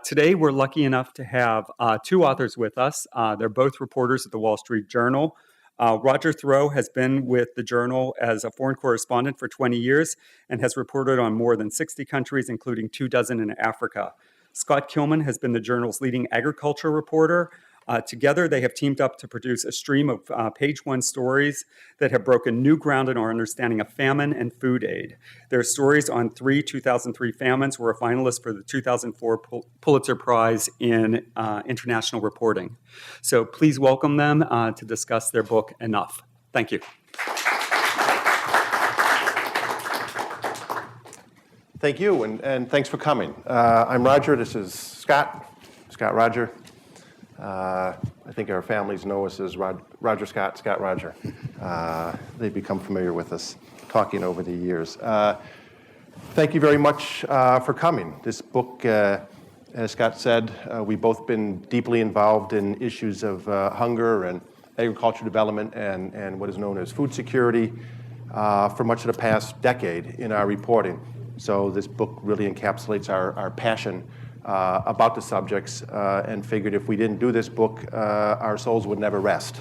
Today, we're lucky enough to have two authors with us. They're both reporters at the Wall Street Journal. Roger Thurow has been with the Journal as a foreign correspondent for 20 years and has reported on more than 60 countries, including 24 in Africa. Scott Kilman has been the Journal's leading agriculture reporter. Together, they have teamed up to produce a stream of page-one stories that have broken new ground in our understanding of famine and food aid. Their stories on 2003 famines were a finalist for the 2004 Pulitzer Prize in International Reporting. So please welcome them to discuss their book, Enough. Thank you. Thank you, and thanks for coming. I'm Roger. This is Scott Roger. I think our families know us as Roger Scott, Scott Roger. They've become familiar with us talking over the years. Thank you very much for coming. This book, as Scott said, we've both been deeply involved in issues of hunger and agriculture development and what is known as food security for much of the past decade in our reporting. So this book really encapsulates our passion about the subjects and figured if we didn't do this book, our souls would never rest.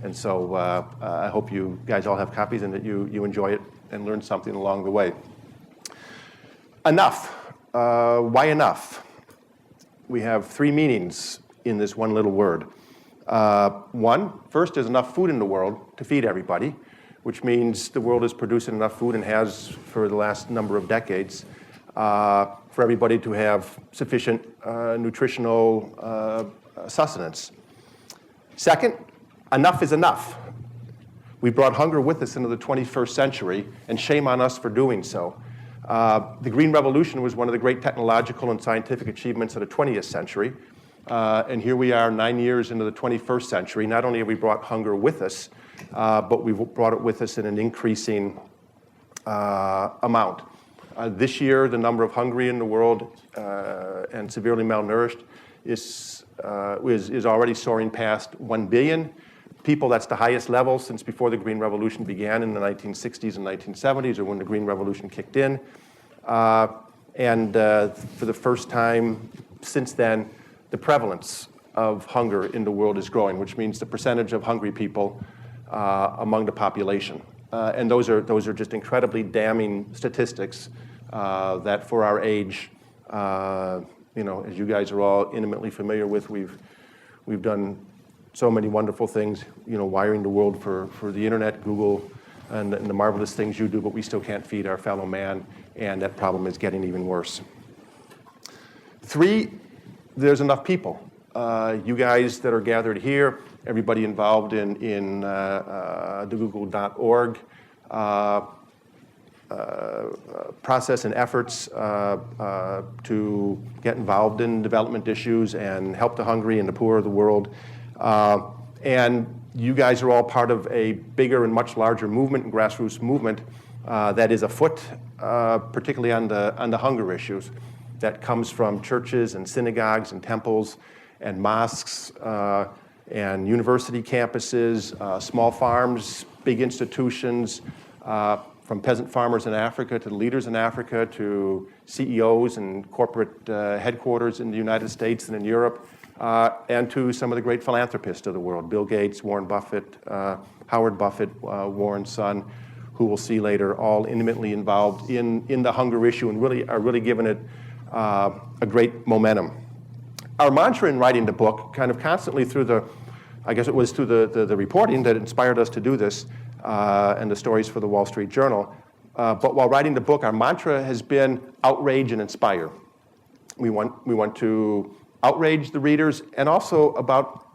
And so I hope you guys all have copies and that you enjoy it and learn something along the way. Enough. Why enough? We have three meanings in this one little word. First, there's enough food in the world to feed everybody, which means the world is producing enough food and has for the last number of decades for everybody to have sufficient nutritional sustenance. Second, enough is enough. We brought hunger with us into the 21st century, and shame on us for doing so. The Green Revolution was one of the great technological and scientific achievements of the 20th century, and here we are 9 years into the 21st century. Not only have we brought hunger with us, but we've brought it with us in an increasing amount. This year, the number of hungry in the world and severely malnourished is already soaring past 1 billion people. That's the highest level since before the Green Revolution began in the 1960s and 1970s, or when the Green Revolution kicked in. And for the first time since then, the prevalence of hunger in the world is growing, which means the percentage of hungry people among the population. And those are just incredibly damning statistics that for our age, as you guys are all intimately familiar with, we've done so many wonderful things, wiring the world for the internet, Google, and the marvelous things you do, but we still can't feed our fellow man, and that problem is getting even worse. 3, there's enough people. You guys that are gathered here, everybody involved in the google.org process and efforts to get involved in development issues and help the hungry and the poor of the world. And you guys are all part of a bigger and much larger movement and grassroots movement that is afoot, particularly on the hunger issues, that comes from churches and synagogues and temples and mosques and university campuses, small farms, big institutions, from peasant farmers in Africa to the leaders in Africa to CEOs and corporate headquarters in the United States and in Europe, and to some of the great philanthropists of the world, Bill Gates, Warren Buffett, Howard Buffett, Warren's son, who we'll see later, all intimately involved in the hunger issue and are really giving it a great momentum. Our mantra in writing the book, kind of constantly through the reporting that inspired us to do this, and the stories for the Wall Street Journal. But while writing the book, our mantra has been outrage and inspire. We want to outrage the readers, and also about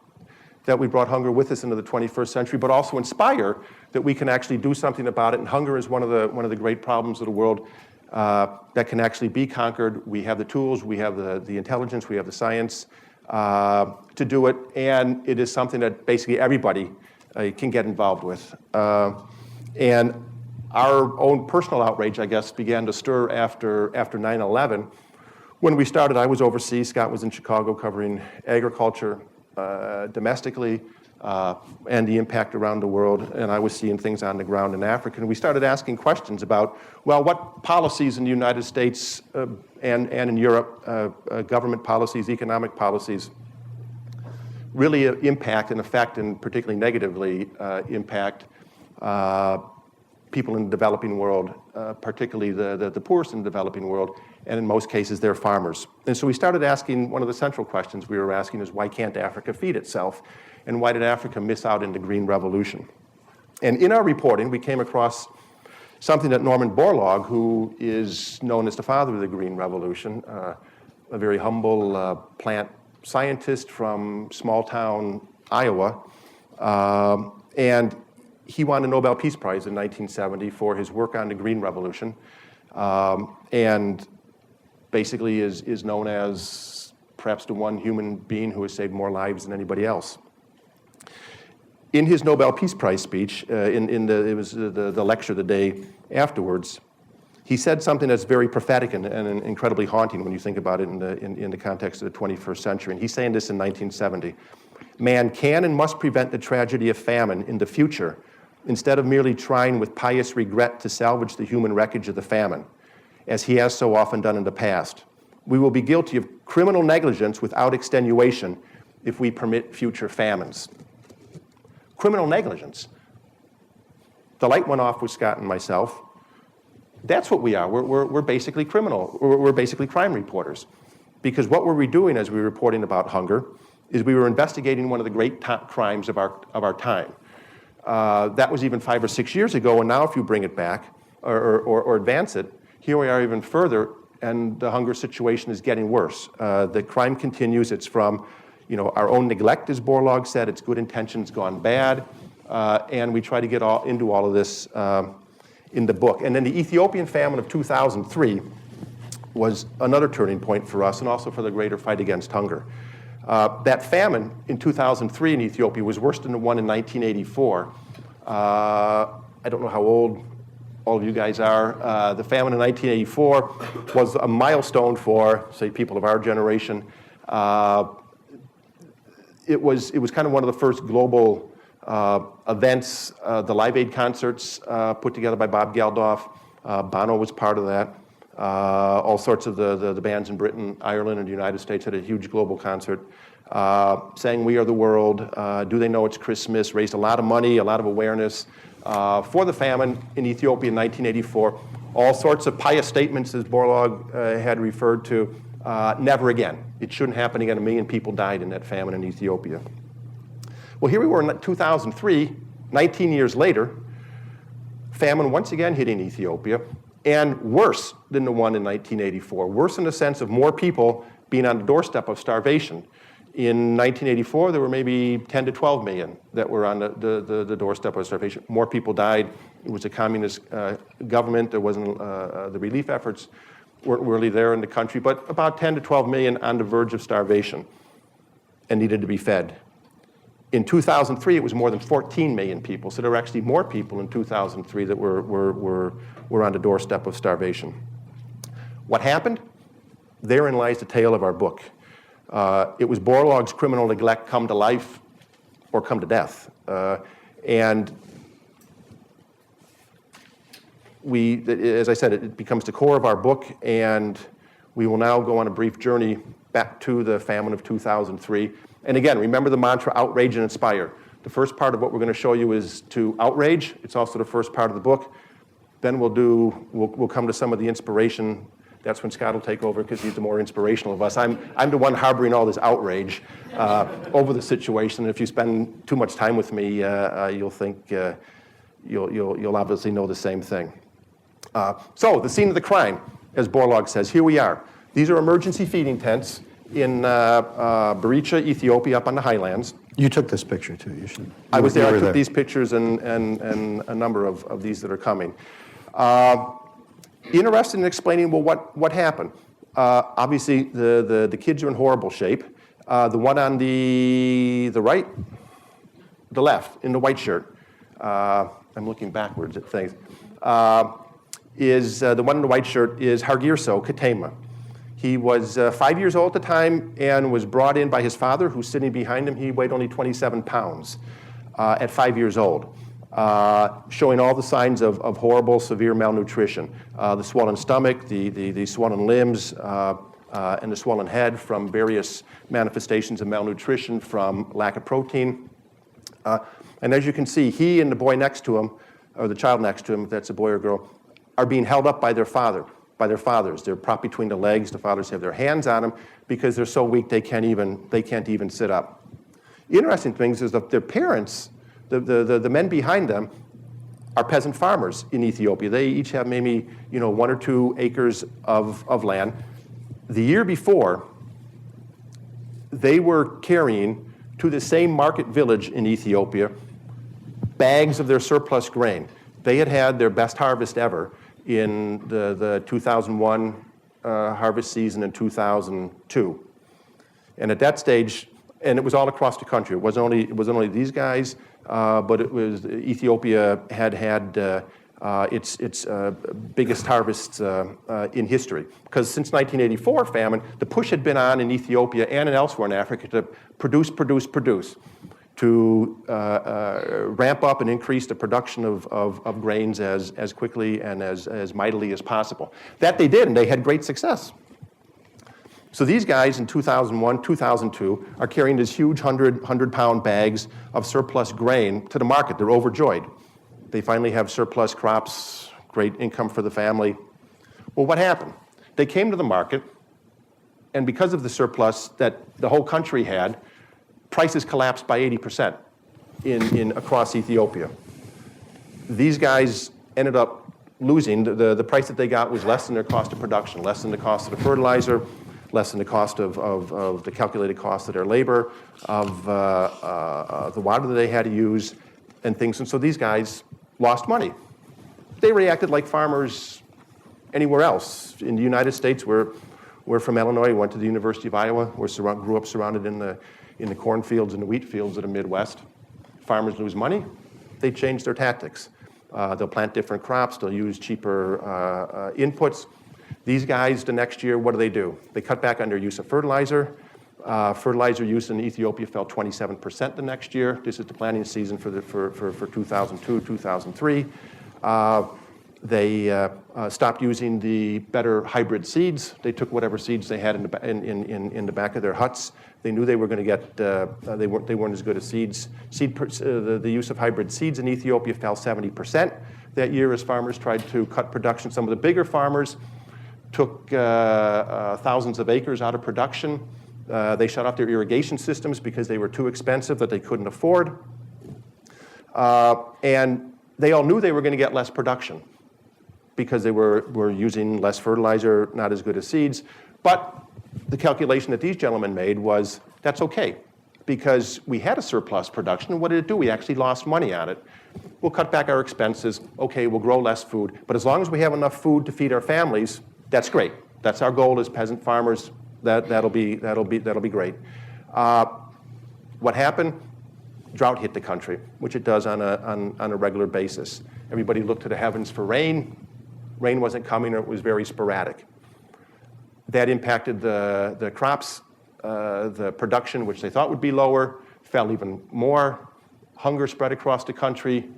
that we brought hunger with us into the 21st century, but also inspire that we can actually do something about it. And hunger is one of the great problems of the world that can actually be conquered. We have the tools, we have the intelligence, we have the science to do it, and it is something that basically everybody can get involved with. And our own personal outrage, I guess, began to stir after 9/11. When we started, I was overseas. Scott was in Chicago covering agriculture domestically. and the impact around the world, and I was seeing things on the ground in Africa. And we started asking questions about, well, what policies in the United States and in Europe, government policies, economic policies, really impact and affect, and particularly negatively impact people in the developing world, particularly the poorest in the developing world, and in most cases, they're farmers. And so we started asking, one of the central questions we were asking is, why can't Africa feed itself? And why did Africa miss out in the Green Revolution? And in our reporting, we came across something that Norman Borlaug, who is known as the father of the Green Revolution, a very humble plant scientist from small town Iowa, and he won a Nobel Peace Prize in 1970 for his work on the Green Revolution, and basically is known as perhaps the one human being who has saved more lives than anybody else. In his Nobel Peace Prize speech, it was the lecture the day afterwards, he said something that's very prophetic and incredibly haunting when you think about it in the context of the 21st century. And he's saying this in 1970. Man can and must prevent the tragedy of famine in the future instead of merely trying with pious regret to salvage the human wreckage of the famine, as he has so often done in the past. We will be guilty of criminal negligence without extenuation if we permit future famines. Criminal negligence. The light went off with Scott and myself. That's what we are. We're basically criminal. We're basically crime reporters. Because what were we doing as we were reporting about hunger is we were investigating one of the great crimes of our time. That was even 5 or 6 years ago, and now if you bring it back or advance it, here we are even further, and the hunger situation is getting worse. The crime continues. It's from our own neglect, as Borlaug said. It's good intentions gone bad, and we try to get into all of this in the book. And then the Ethiopian famine of 2003 was another turning point for us, and also for the greater fight against hunger. That famine in 2003 in Ethiopia was worse than the one in 1984. I don't know how old all of you guys are. The famine in 1984 was a milestone for, say, people of our generation. It was kind of one of the first global events, the Live Aid concerts put together by Bob Geldof. Bono was part of that. All sorts of the bands in Britain, Ireland, and the United States had a huge global concert saying "We Are the World," "Do They Know It's Christmas," raised a lot of money, a lot of awareness for the famine in Ethiopia in 1984. All sorts of pious statements, as Borlaug had referred to. Never again. It shouldn't happen again. 1 million people died in that famine in Ethiopia. Well, here we were in 2003, 19 years later, famine once again hitting Ethiopia, and worse than the one in 1984. Worse in the sense of more people being on the doorstep of starvation. In 1984, there were maybe 10 to 12 million that were on the doorstep of starvation. More people died. It was a communist government. There wasn't the relief efforts weren't really there in the country, but about 10 to 12 million on the verge of starvation and needed to be fed. In 2003, it was more than 14 million people, so there were actually more people in 2003 that were on the doorstep of starvation. What happened? Therein lies the tale of our book. It was Borlaug's criminal neglect come to life or come to death. And as I said, it becomes the core of our book, and we will now go on a brief journey back to the famine of 2003. And again, remember the mantra, outrage and inspire. The first part of what we're going to show you is to outrage. It's also the first part of the book. Then we'll come to some of the inspiration. That's when Scott will take over because he's the more inspirational of us. I'm the one harboring all this outrage over the situation. And if you spend too much time with me, you'll think you'll obviously know the same thing. So the scene of the crime, as Borlaug says, here we are. These are emergency feeding tents in Baricha, Ethiopia, up on the highlands. You took this picture too. You should. I was there. I took these pictures and a number of these that are coming. Interested in explaining, well, what happened? Obviously, the kids are in horrible shape. The one on the right, the left, in the white shirt. I'm looking backwards at things. The one in the white shirt is Hargirso Katema. He was 5 years old at the time and was brought in by his father, who's sitting behind him. He weighed only 27 pounds at 5 years old, showing all the signs of horrible, severe malnutrition. The swollen stomach, the swollen limbs, and the swollen head from various manifestations of malnutrition from lack of protein. And as you can see, he and the boy next to him, or the child next to him, if that's a boy or girl, are being held up by their fathers. They're propped between the legs. The fathers have their hands on them because they're so weak they can't even sit up. Interesting things is that their parents, the men behind them, are peasant farmers in Ethiopia. They each have maybe 1 or 2 acres of land. The year before, they were carrying to the same market village in Ethiopia bags of their surplus grain. They had their best harvest ever in the 2001 harvest season in 2002. And at that stage, and it was all across the country. It wasn't only these guys, but it was Ethiopia had its biggest harvests in history. Because since 1984 famine, the push had been on in Ethiopia and elsewhere in Africa to produce, to ramp up and increase the production of grains as quickly and as mightily as possible. That they did, and they had great success. So these guys in 2001, 2002 are carrying these huge 100-pound bags of surplus grain to the market. They're overjoyed. They finally have surplus crops, great income for the family. Well, what happened? They came to the market, and because of the surplus that the whole country had, prices collapsed by 80% across Ethiopia. These guys ended up losing. The price that they got was less than their cost of production, less than the cost of the fertilizer, less than the cost of the calculated cost of their labor, of the water that they had to use, and things. And so these guys lost money. They reacted like farmers anywhere else. In the United States, we're from Illinois, went to the University of Iowa, grew up surrounded in the cornfields and the wheat fields of the Midwest. Farmers lose money, they change their tactics. They'll plant different crops, they'll use cheaper inputs. These guys, the next year, what do? They cut back on their use of fertilizer. Fertilizer use in Ethiopia fell 27% the next year. This is the planting season for 2002, 2003. They stopped using the better hybrid seeds. They took whatever seeds they had in the back of their huts. They knew they were going to get, they weren't as good as seeds. The use of hybrid seeds in Ethiopia fell 70% that year as farmers tried to cut production. Some of the bigger farmers took thousands of acres out of production. They shut off their irrigation systems because they were too expensive that they couldn't afford. And they all knew they were going to get less production because they were using less fertilizer, not as good as seeds. But the calculation that these gentlemen made was, that's okay, because we had a surplus production, and what did it do? We actually lost money on it. We'll cut back our expenses. Okay, we'll grow less food, but as long as we have enough food to feed our families, that's great. That's our goal as peasant farmers. That'll be great. What happened? Drought hit the country, which it does on a regular basis. Everybody looked to the heavens for rain. Rain wasn't coming, or it was very sporadic. That impacted the crops. The production, which they thought would be lower, fell even more. Hunger spread across the country,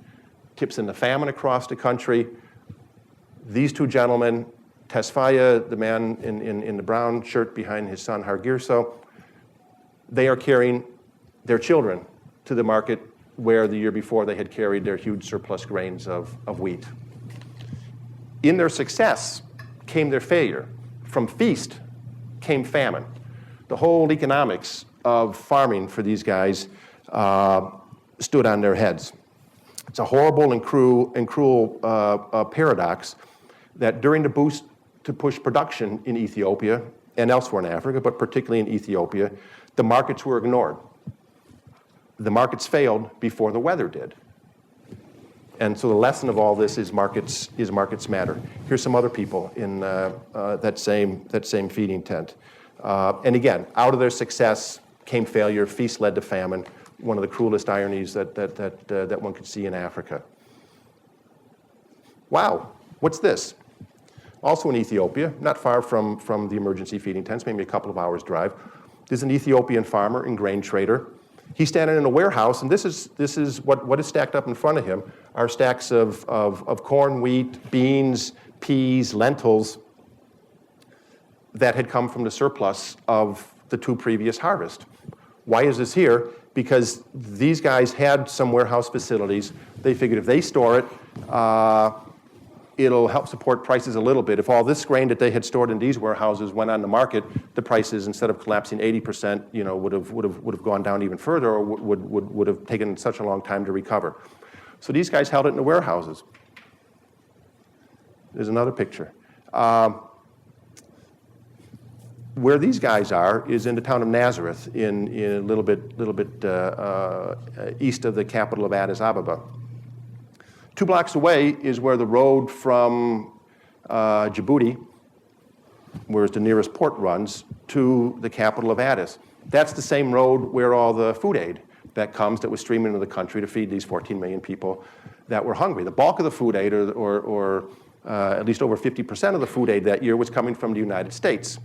tips into famine across the country. These two gentlemen, Tesfaye, the man in the brown shirt behind his son Hargirso, they are carrying their children to the market where the year before they had carried their huge surplus grains of wheat. In their success came their failure. From feast came famine. The whole economics of farming for these guys stood on their heads. It's a horrible and cruel paradox that during the boost to push production in Ethiopia and elsewhere in Africa, but particularly in Ethiopia, the markets were ignored. The markets failed before the weather did. And so the lesson of all this is markets matter. Here's some other people in that same feeding tent. And again, out of their success came failure. Feast led to famine. One of the cruelest ironies that one could see in Africa. Wow, what's this? also in Ethiopia, not far from the emergency feeding tents, maybe a couple of hours drive. There's an Ethiopian farmer and grain trader. He's standing in a warehouse, and this is what is stacked up in front of him are stacks of corn, wheat, beans, peas, lentils that had come from the surplus of the 2 previous harvests. Why is this here? Because these guys had some warehouse facilities. They figured if they store it, it'll help support prices a little bit. If all this grain that they had stored in these warehouses went on the market, the prices, instead of collapsing 80%, would have gone down even further, or would have taken such a long time to recover. So these guys held it in the warehouses. There's another picture. Where these guys are is in the town of Nazareth, in a little bit east of the capital of Addis Ababa. 2 blocks away is where the road from Djibouti, where the nearest port runs, to the capital of Addis. That's the same road where all the food aid that was streaming into the country to feed these 14 million people that were hungry. The bulk of the food aid, or at least over 50% of the food aid that year, was coming from the United States.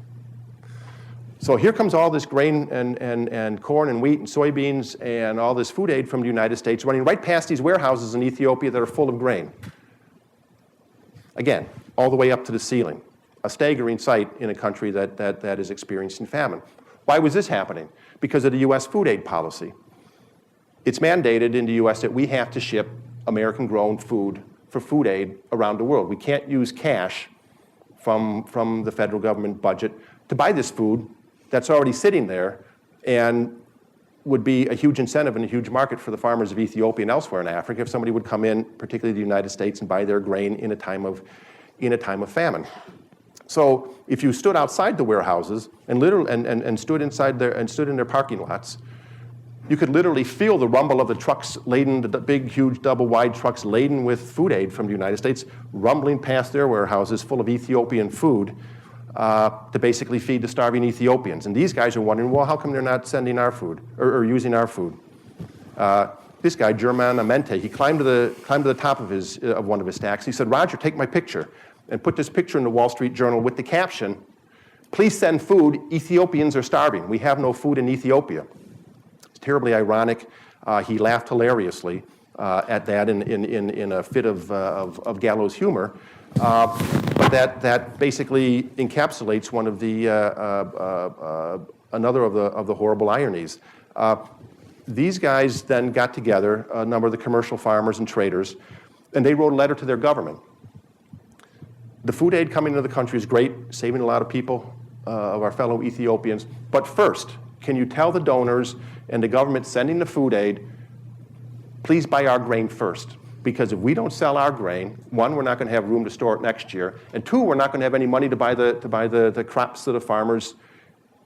So here comes all this grain and corn and wheat and soybeans and all this food aid from the United States running right past these warehouses in Ethiopia that are full of grain. Again, all the way up to the ceiling. A staggering sight in a country that is experiencing famine. Why was this happening? Because of the US food aid policy. It's mandated in the US that we have to ship American-grown food for food aid around the world. We can't use cash from the federal government budget to buy this food that's already sitting there and would be a huge incentive and a huge market for the farmers of Ethiopia and elsewhere in Africa if somebody would come in, particularly the United States, and buy their grain in a time of famine. So if you stood outside the warehouses and stood inside there and stood in their parking lots, you could literally feel the rumble of the trucks laden, the big, huge, double-wide trucks laden with food aid from the United States, rumbling past their warehouses full of Ethiopian food, to basically feed the starving Ethiopians. And these guys are wondering, well, how come they're not sending our food or using our food? This guy, German Amente, he climbed to the top of one of his stacks. He said, Roger, take my picture, and put this picture in the Wall Street Journal with the caption, please send food, Ethiopians are starving. We have no food in Ethiopia. It's terribly ironic. He laughed hilariously at that in a fit of gallows humor. But that basically encapsulates one of the another of the horrible ironies. These guys then got together, a number of the commercial farmers and traders, and they wrote a letter to their government. The food aid coming into the country is great, saving a lot of people, of our fellow Ethiopians. But first, can you tell the donors and the government sending the food aid, please buy our grain first? Because if we don't sell our grain, 1, we're not going to have room to store it next year, and 2, we're not going to have any money to buy the crops to the farmers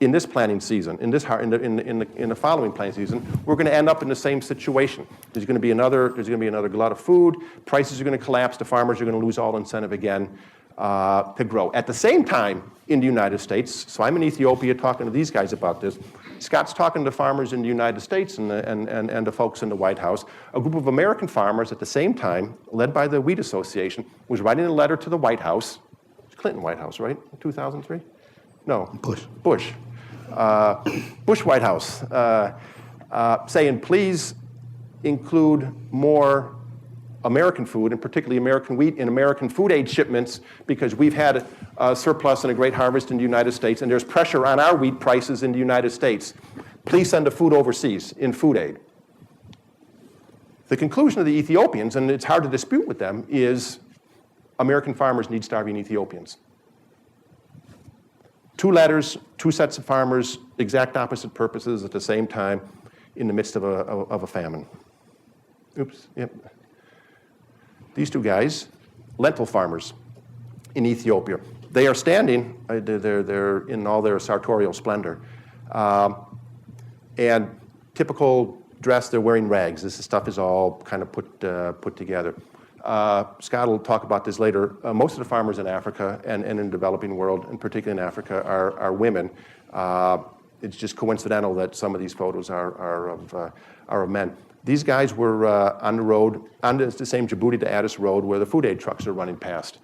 in this planting season, in the following planting season. We're going to end up in the same situation. There's going to be another glut of food. Prices are going to collapse. The farmers are going to lose all incentive again to grow. At the same time, in the United States, so I'm in Ethiopia talking to these guys about this. Scott's talking to farmers in the United States and the folks in the White House. A group of American farmers at the same time, led by the Wheat Association, was writing a letter to the White House. Clinton White House, right? 2003? No. Bush. Bush White House, saying, please include more American food, and particularly American wheat, in American food aid shipments, because we've had a surplus and a great harvest in the United States, and there's pressure on our wheat prices in the United States. Please send the food overseas in food aid. The conclusion of the Ethiopians, and it's hard to dispute with them, is American farmers need starving Ethiopians. 2 letters, 2 sets of farmers, exact opposite purposes at the same time in the midst of a famine. Oops, yep. These 2 guys, lentil farmers in Ethiopia. They are standing, they're in all their sartorial splendor. And typical dress, they're wearing rags. This stuff is all kind of put together. Scott will talk about this later. Most of the farmers in Africa and in the developing world, and particularly in Africa, are women. It's just coincidental that some of these photos are of men. These guys were on the road, on the same Djibouti to Addis road where the food aid trucks are running past.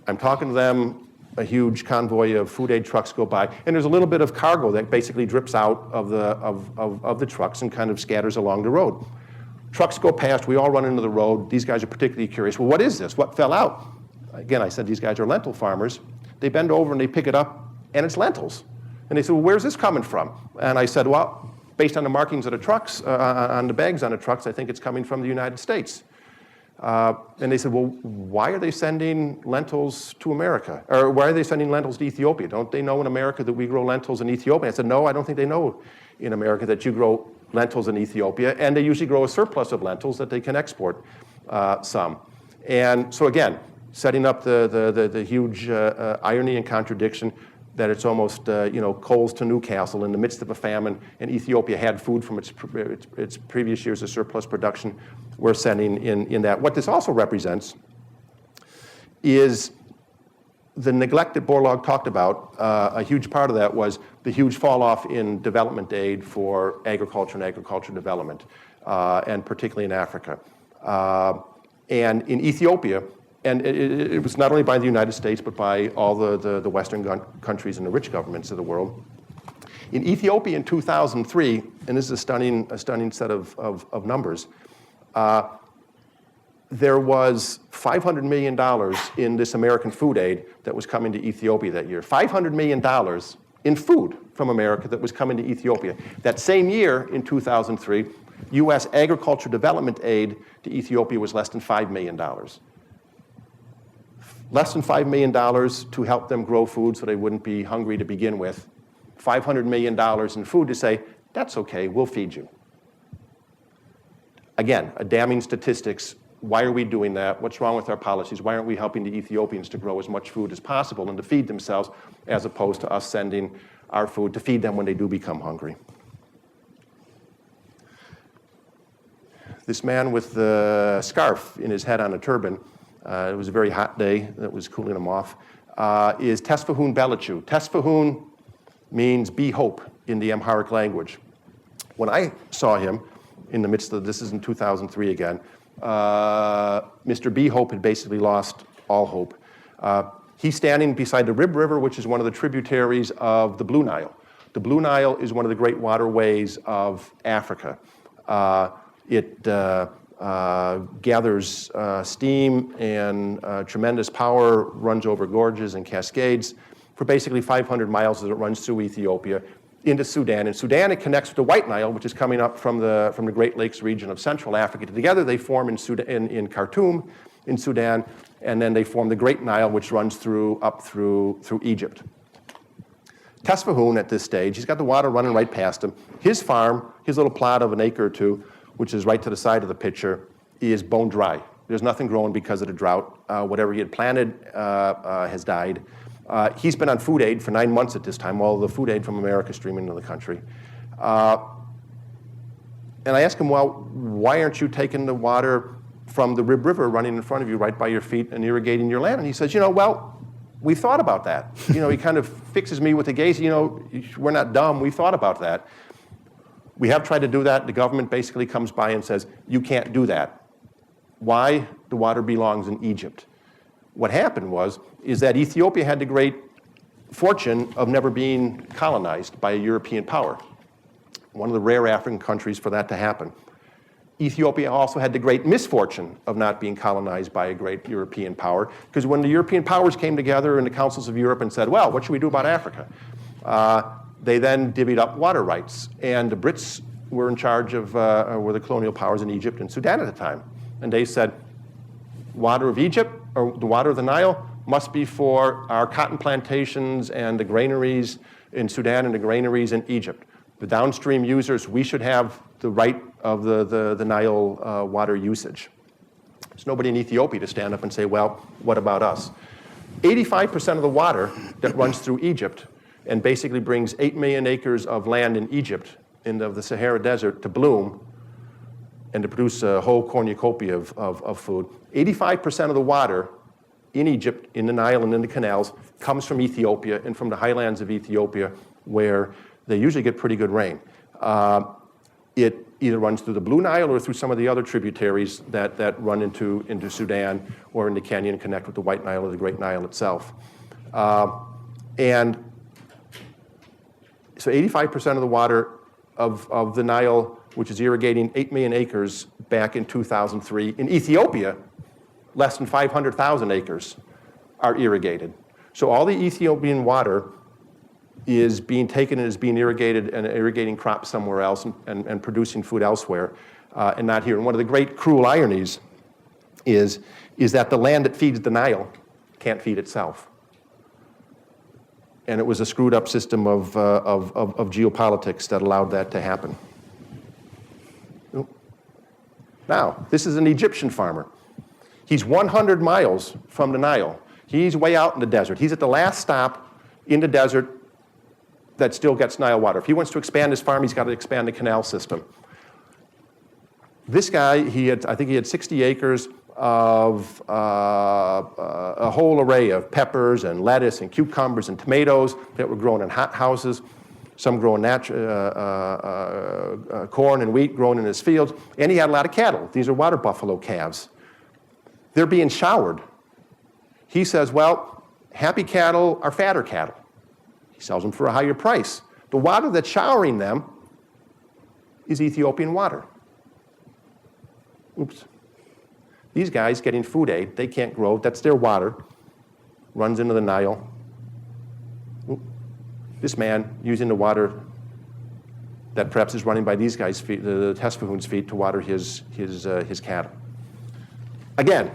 I'm talking to them, a huge convoy of food aid trucks go by, and there's a little bit of cargo that basically drips out of the trucks and kind of scatters along the road. Trucks go past, we all run into the road. These guys are particularly curious. Well, what is this? What fell out? Again, I said these guys are lentil farmers. They bend over and they pick it up, and it's lentils. And they said, well, where's this coming from? And I said, well, based on the markings of the trucks, on the bags on the trucks, I think it's coming from the United States. And they said, well, why are they sending lentils to America? Or why are they sending lentils to Ethiopia? Don't they know in America that we grow lentils in Ethiopia? I said, no, I don't think they know in America that you grow lentils in Ethiopia. And they usually grow a surplus of lentils that they can export some. And so again, setting up the huge irony and contradiction that it's almost Coles to Newcastle in the midst of a famine, and Ethiopia had food from its previous years of surplus production. We're sending in that. What this also represents is the neglect that Borlaug talked about. A huge part of that was the huge fall off in development aid for agriculture and agriculture development, and particularly in Africa. And in Ethiopia, and it was not only by the United States, but by all the Western countries and the rich governments of the world. In Ethiopia in 2003, and this is a stunning set of numbers, there was $500 million in this American food aid that was coming to Ethiopia that year. $500 million in food from America that was coming to Ethiopia. That same year, in 2003, U.S. agriculture development aid to Ethiopia was less than $5 million. Less than $5 million to help them grow food so they wouldn't be hungry to begin with. $500 million in food to say, that's okay, we'll feed you. Again, a damning statistics. Why are we doing that? What's wrong with our policies? Why aren't we helping the Ethiopians to grow as much food as possible and to feed themselves, as opposed to us sending our food to feed them when they do become hungry? This man with the scarf in his head on a turban, it was a very hot day that was cooling him off, is Tesfahun Belichu. Tesfahun means be hope in the Amharic language. When I saw him in the midst of, this is in 2003 again, Mr. B. Hope had basically lost all hope. He's standing beside the Rib River, which is one of the tributaries of the Blue Nile. The Blue Nile is one of the great waterways of Africa. It gathers steam and tremendous power, runs over gorges and cascades for basically 500 miles as it runs through Ethiopia into Sudan. In Sudan, it connects with the White Nile, which is coming up from the Great Lakes region of Central Africa. Together, they form in Khartoum, in Sudan, and then they form the Great Nile, which runs up through Egypt. Tesfahun, at this stage, he's got the water running right past him. His farm, his little plot of an acre or two, which is right to the side of the picture, is bone dry. There's nothing growing because of the drought. Whatever he had planted has died. He's been on food aid for 9 months at this time, all the food aid from America streaming into the country. And I asked him, well, why aren't you taking the water from the Rib River running in front of you right by your feet and irrigating your land? And he says, well, we thought about that. He kind of fixes me with a gaze, we're not dumb, we thought about that. We have tried to do that. The government basically comes by and says, you can't do that. Why? The water belongs in Egypt. What happened is that Ethiopia had the great fortune of never being colonized by a European power. One of the rare African countries for that to happen. Ethiopia also had the great misfortune of not being colonized by a great European power, because when the European powers came together in the councils of Europe and said, well, what should we do about Africa? They then divvied up water rights, and the Brits were in charge of, were the colonial powers in Egypt and Sudan at the time. And they said, water of Egypt, or the water of the Nile, must be for our cotton plantations and the granaries in Sudan and the granaries in Egypt. The downstream users, we should have the right of the Nile water usage. There's nobody in Ethiopia to stand up and say, well, what about us? 85% of the water that runs through Egypt and basically brings 8 million acres of land in Egypt, of the Sahara Desert, to bloom and to produce a whole cornucopia of food. 85% of the water in Egypt, in the Nile and in the canals, comes from Ethiopia and from the highlands of Ethiopia, where they usually get pretty good rain. It either runs through the Blue Nile or through some of the other tributaries that run into Sudan or into Kenya and connect with the White Nile or the Great Nile itself. And so 85% of the water of the Nile, which is irrigating 8 million acres back in 2003. In Ethiopia, less than 500,000 acres are irrigated. So all the Ethiopian water is being taken and is being irrigated and irrigating crops somewhere else and producing food elsewhere and not here. And one of the great cruel ironies is that the land that feeds the Nile can't feed itself. And it was a screwed up system of geopolitics that allowed that to happen. Now, this is an Egyptian farmer. He's 100 miles from the Nile. He's way out in the desert. He's at the last stop in the desert that still gets Nile water. If he wants to expand his farm, he's got to expand the canal system. This guy, I think he had 60 acres of a whole array of peppers and lettuce and cucumbers and tomatoes that were grown in hot houses. Some growing corn and wheat grown in his fields. And he had a lot of cattle. These are water buffalo calves. They're being showered. He says, well, happy cattle are fatter cattle. He sells them for a higher price. The water that's showering them is Ethiopian water. Oops. These guys getting food aid, they can't grow. That's their water. Runs into the Nile. Oops. This man using the water that perhaps is running by these guys' feet, the Tesfahoon's feet, to water his cattle. Again,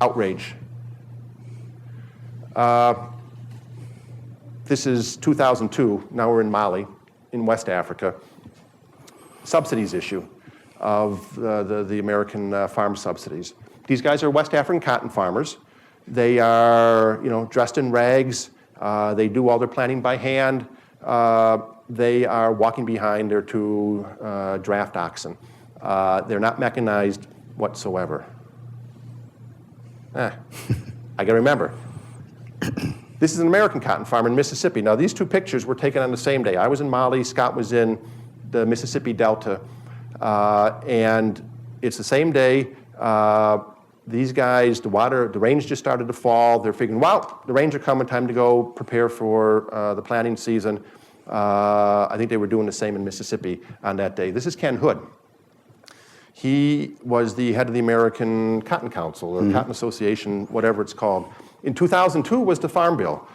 outrage. This is 2002. Now we're in Mali, in West Africa. Subsidies issue of the American farm subsidies. These guys are West African cotton farmers. They are, dressed in rags. They do all their planting by hand. They are walking behind their two draft oxen. They're not mechanized whatsoever. I gotta remember. This is an American cotton farm in Mississippi. Now, these two pictures were taken on the same day. I was in Mali, Scott was in the Mississippi Delta, and it's the same day. These guys, the rains just started to fall. They're figuring, wow, the rains are coming, time to go prepare for the planting season. I think they were doing the same in Mississippi on that day. This is Ken Hood. He was the head of the American Cotton Council, or Cotton Association, whatever it's called. In 2002 was the Farm Bill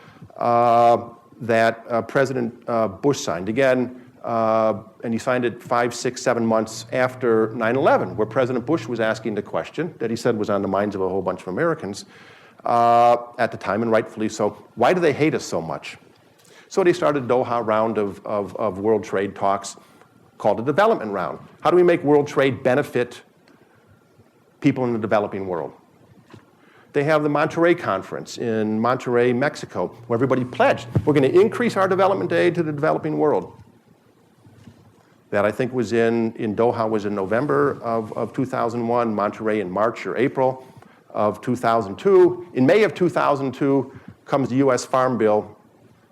that President Bush signed. Again, and he signed it 5, 6, 7 months after 9/11, where President Bush was asking the question that he said was on the minds of a whole bunch of Americans at the time, and rightfully so. Why do they hate us so much? So they started a Doha round of world trade talks called the development round. How do we make world trade benefit people in the developing world? They have the Monterrey Conference in Monterrey, Mexico, where everybody pledged, we're going to increase our development aid to the developing world. That I think was in Doha was in November of 2001, Monterrey in March or April of 2002. In May of 2002 comes the US Farm Bill,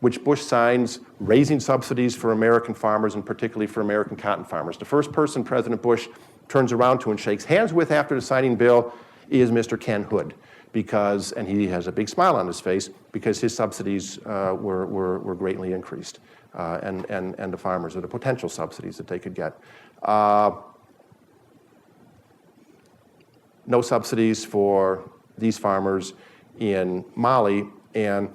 which Bush signs, raising subsidies for American farmers and particularly for American cotton farmers. The first person President Bush turns around to and shakes hands with after the signing bill is Mr. Ken Hood, and he has a big smile on his face because his subsidies were greatly increased. And the farmers, or the potential subsidies that they could get. No subsidies for these farmers in Mali, and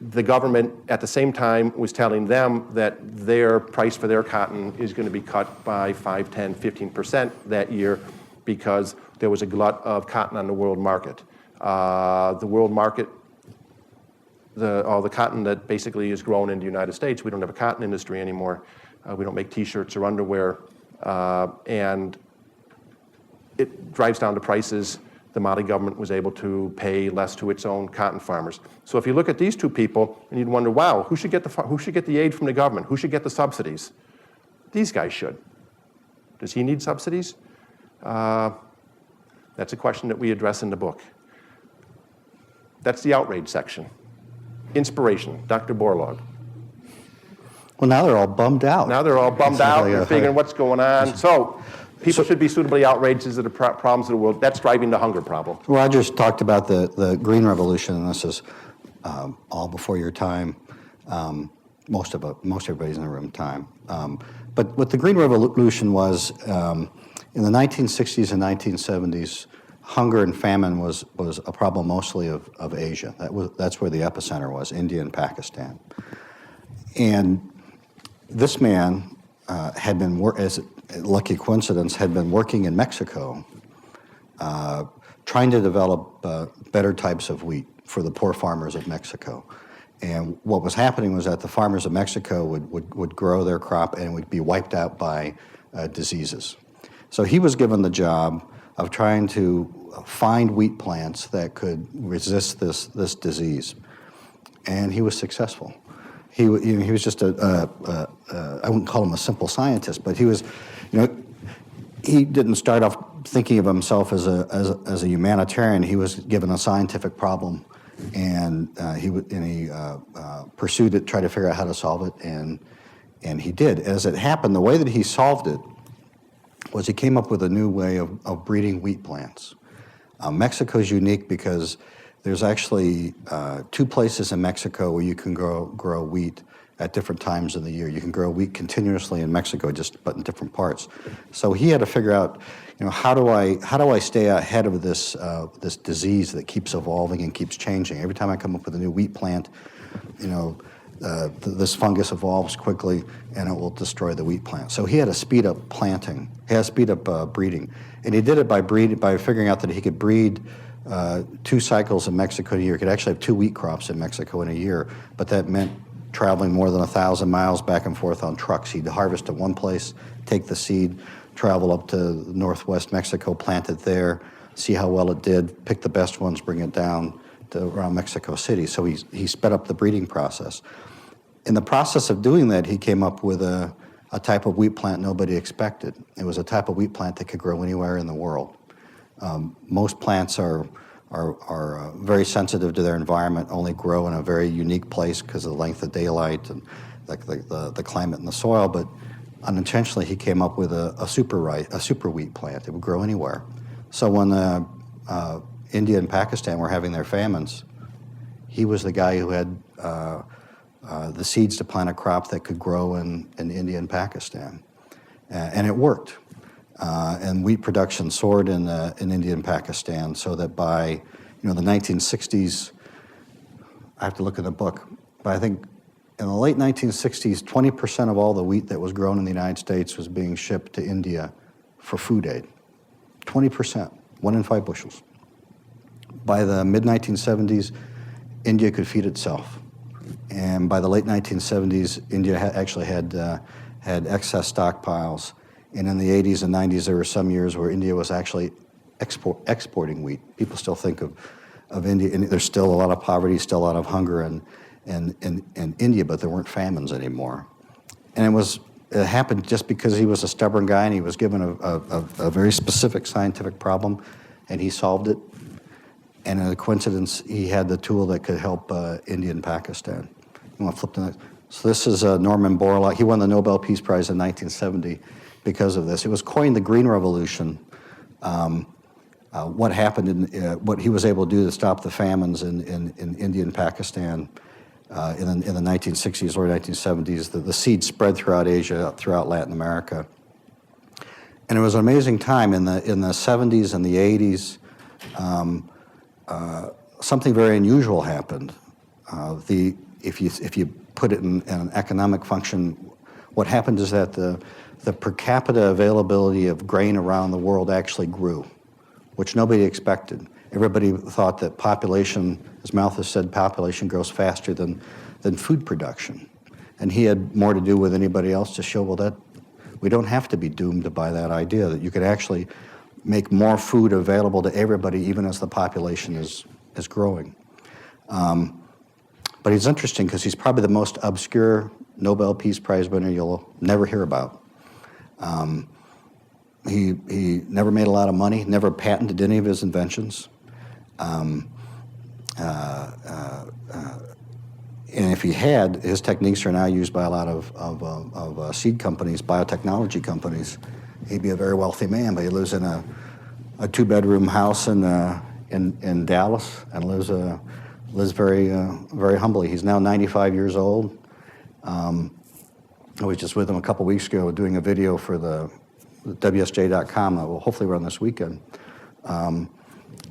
the government at the same time was telling them that their price for their cotton is going to be cut by 5, 10, 15% that year because there was a glut of cotton on the world market. The world market, all the cotton that basically is grown in the United States, we don't have a cotton industry anymore. We don't make t-shirts or underwear, and it drives down the prices. The Mali government was able to pay less to its own cotton farmers. So if you look at these two people, and you'd wonder, wow, who should get the aid from the government? Who should get the subsidies? These guys should. Does he need subsidies? That's a question that we address in the book. That's the outrage section. Inspiration, Dr. Borlaug. Well, now they're all bummed out. Now they're all bummed It's out. like They're figuring what's going on. So people should be suitably outraged at the problems of the world. That's driving the hunger problem. Rogers talked about the Green Revolution, and this is all before your time. Most everybody's in the room time. But what the Green Revolution was, in the 1960s and 1970s, hunger and famine was a problem mostly of Asia. That's where the epicenter was, India and Pakistan. And this man had been, as a lucky coincidence, had been working in Mexico, trying to develop better types of wheat for the poor farmers of Mexico. And what was happening was that the farmers of Mexico would grow their crop and would be wiped out by diseases. So he was given the job of trying to find wheat plants that could resist this disease, and he was successful. He was just I wouldn't call him a simple scientist, but he was, he didn't start off thinking of himself as a humanitarian. He was given a scientific problem, and he pursued it, tried to figure out how to solve it, and he did. As it happened, the way that he solved it was he came up with a new way of breeding wheat plants. Mexico's unique because there's actually 2 places in Mexico where you can grow wheat at different times of the year. You can grow wheat continuously in Mexico, but in different parts. So he had to figure out, how do I stay ahead of this disease that keeps evolving and keeps changing? Every time I come up with a new wheat plant, this fungus evolves quickly and it will destroy the wheat plant. So he had to speed up planting. He had to speed up breeding, and he did it by figuring out that he could breed 2 cycles in Mexico in a year. He could actually have 2 wheat crops in Mexico in a year, but that meant traveling more than 1,000 miles back and forth on trucks. He'd harvest at one place, take the seed, travel up to northwest Mexico, plant it there, see how well it did, pick the best ones, bring it down to around Mexico City. So he sped up the breeding process. In the process of doing that, he came up with a type of wheat plant nobody expected. It was a type of wheat plant that could grow anywhere in the world. Most plants are very sensitive to their environment, only grow in a very unique place because of the length of daylight and the climate and the soil. But unintentionally, he came up with a super wheat plant. It would grow anywhere. So when India and Pakistan were having their famines, he was the guy who had the seeds to plant a crop that could grow in India and Pakistan, and it worked. And wheat production soared in India and Pakistan, so that by the 1960s, I have to look in the book, but I think in the late 1960s, 20% of all the wheat that was grown in the United States was being shipped to India for food aid. 20%, 1 in 5 bushels. By the mid-1970s, India could feed itself. And by the late 1970s, India actually had excess stockpiles. And in the 80s and 90s, there were some years where India was actually exporting wheat. People still think of India, and there's still a lot of poverty, still a lot of hunger in India, but there weren't famines anymore. And it happened just because he was a stubborn guy and he was given a very specific scientific problem, and he solved it. And in a coincidence, he had the tool that could help India and Pakistan. You want to flip to the next? So this is Norman Borlaug. He won the Nobel Peace Prize in 1970 because of this. It was coined the Green Revolution. What happened what he was able to do to stop the famines in India and Pakistan in the 1960s or 1970s. The seed spread throughout Asia, throughout Latin America. And it was an amazing time. In the 70s and the 80s, something very unusual happened. If you put it in an economic function, what happened is that the per capita availability of grain around the world actually grew, which nobody expected. Everybody thought that population, as Malthus said, population grows faster than food production. And he had more to do with anybody else to show, well, that we don't have to be doomed by that idea, that you could actually make more food available to everybody even as the population is growing. But he's interesting because he's probably the most obscure Nobel Peace Prize winner you'll never hear about. He never made a lot of money, never patented any of his And if he had, his techniques are now used by a lot of seed companies, biotechnology companies. He'd be a very wealthy man, but he lives in a two-bedroom house in Dallas and lives very very humbly. He's now 95 years old. I was just with him a couple weeks ago doing a video for the WSJ.com that will hopefully run this weekend. And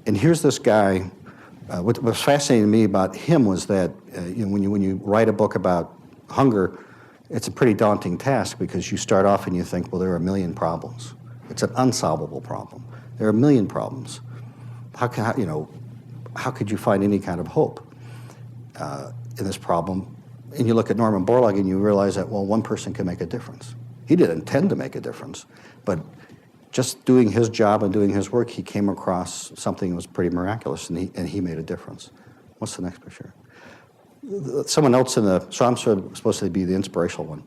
here's this guy. What was fascinating to me about him was that when you write a book about hunger, it's a pretty daunting task because you start off and you think, well, there are a million problems. It's an unsolvable problem. There are a million problems. How could you find any kind of hope in this problem? And you look at Norman Borlaug and you realize that, well, one person can make a difference. He didn't intend to make a difference, but just doing his job and doing his work, he came across something that was pretty miraculous, and he made a difference. What's the next picture? Someone else so I'm supposed to be the inspirational one.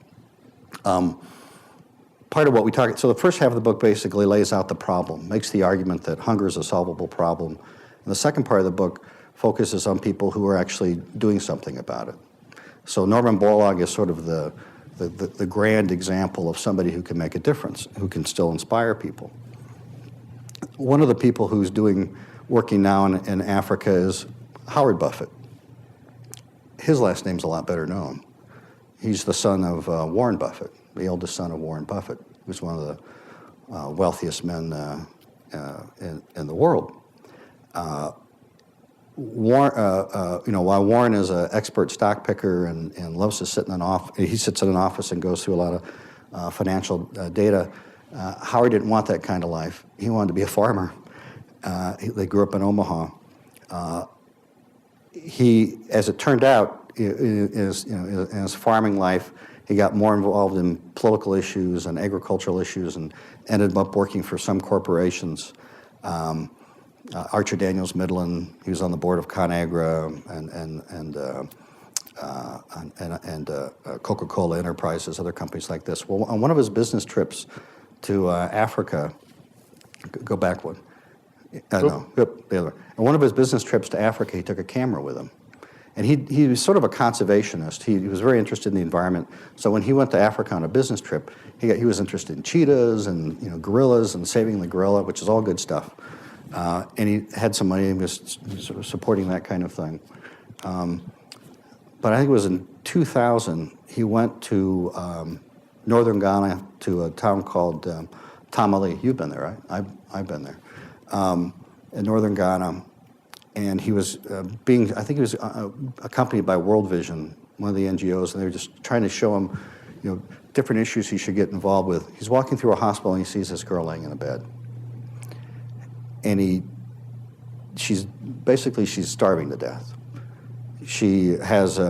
Part of what we talk, so the first half of the book basically lays out the problem, makes the argument that hunger is a solvable problem. And the second part of the book focuses on people who are actually doing something about it. So Norman Borlaug is sort of the grand example of somebody who can make a difference, who can still inspire people. One of the people who's working now in Africa is Howard Buffett. His last name's a lot better known. He's the son of Warren Buffett, the eldest son of Warren Buffett, who's one of the wealthiest men in the world. While Warren is an expert stock picker and loves to sit in an office, he sits in an office and goes through a lot of financial data. Howard didn't want that kind of life. He wanted to be a farmer. They grew up in Omaha. As it turned out, in his farming life, he got more involved in political issues and agricultural issues, and ended up working for some corporations. Archer Daniels Midland, he was on the board of ConAgra and Coca-Cola Enterprises, other companies like this. Well, on one of his business trips to Africa, go back one. No, the other. On one of his business trips to Africa, he took a camera with him. And he was sort of a conservationist. He was very interested in the environment. So when he went to Africa on a business trip, he was interested in cheetahs and gorillas and saving the gorilla, which is all good stuff. And he had some money and was sort of supporting that kind of thing. But I think it was in 2000, he went to northern Ghana to a town called Tamale. You've been there, right? I've been there. In northern Ghana. And he was I think he was accompanied by World Vision, one of the NGOs, and they were just trying to show him, different issues he should get involved with. He's walking through a hospital and he sees this girl laying in a bed. And she's starving to death. She has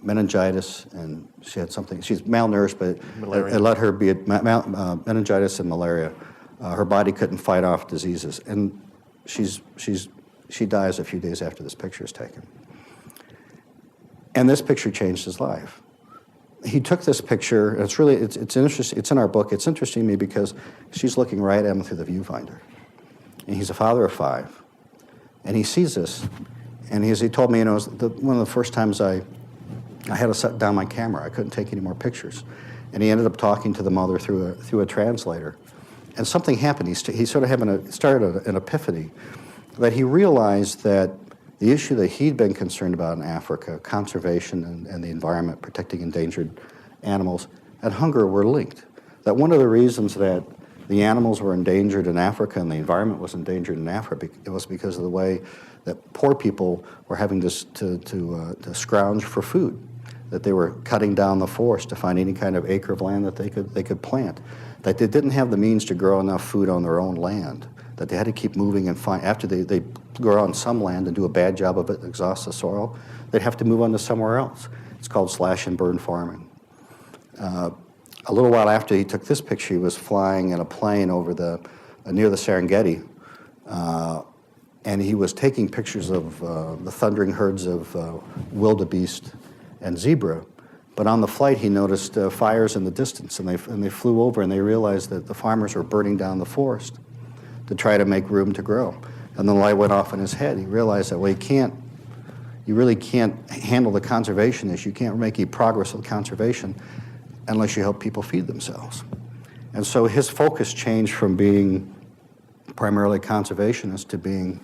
meningitis, and she had something. She's malnourished, but it let her be meningitis and malaria. Her body couldn't fight off diseases, and she dies a few days after this picture is taken. And this picture changed his life. He took this picture, and it's interesting. It's in our book. It's interesting to me because she's looking right at him through the viewfinder. And he's a father of 5. And he sees this, and he told me, it was one of the first times I had to set down my camera. I couldn't take any more pictures. And he ended up talking to the mother through a translator. And something happened. He sort of started an epiphany that he realized that the issue that he'd been concerned about in Africa, conservation and the environment, protecting endangered animals, and hunger were linked. That one of the reasons that the animals were endangered in Africa and the environment was endangered in Africa, it was because of the way that poor people were having to scrounge for food, that they were cutting down the forest to find any kind of acre of land that they could plant, that they didn't have the means to grow enough food on their own land, that they had to keep moving and find, after they grow on some land and do a bad job of it, exhaust the soil, they'd have to move on to somewhere else. It's called slash and burn farming. A little while after he took this picture, he was flying in a plane over near the Serengeti, and he was taking pictures of the thundering herds of wildebeest and zebra. But on the flight, he noticed fires in the distance, and they flew over, and they realized that the farmers were burning down the forest to try to make room to grow. And the light went off in his head. He realized that, well, you you really can't handle the conservation issue. You can't make any progress with conservation unless you help people feed themselves. And so his focus changed from being primarily conservationist to being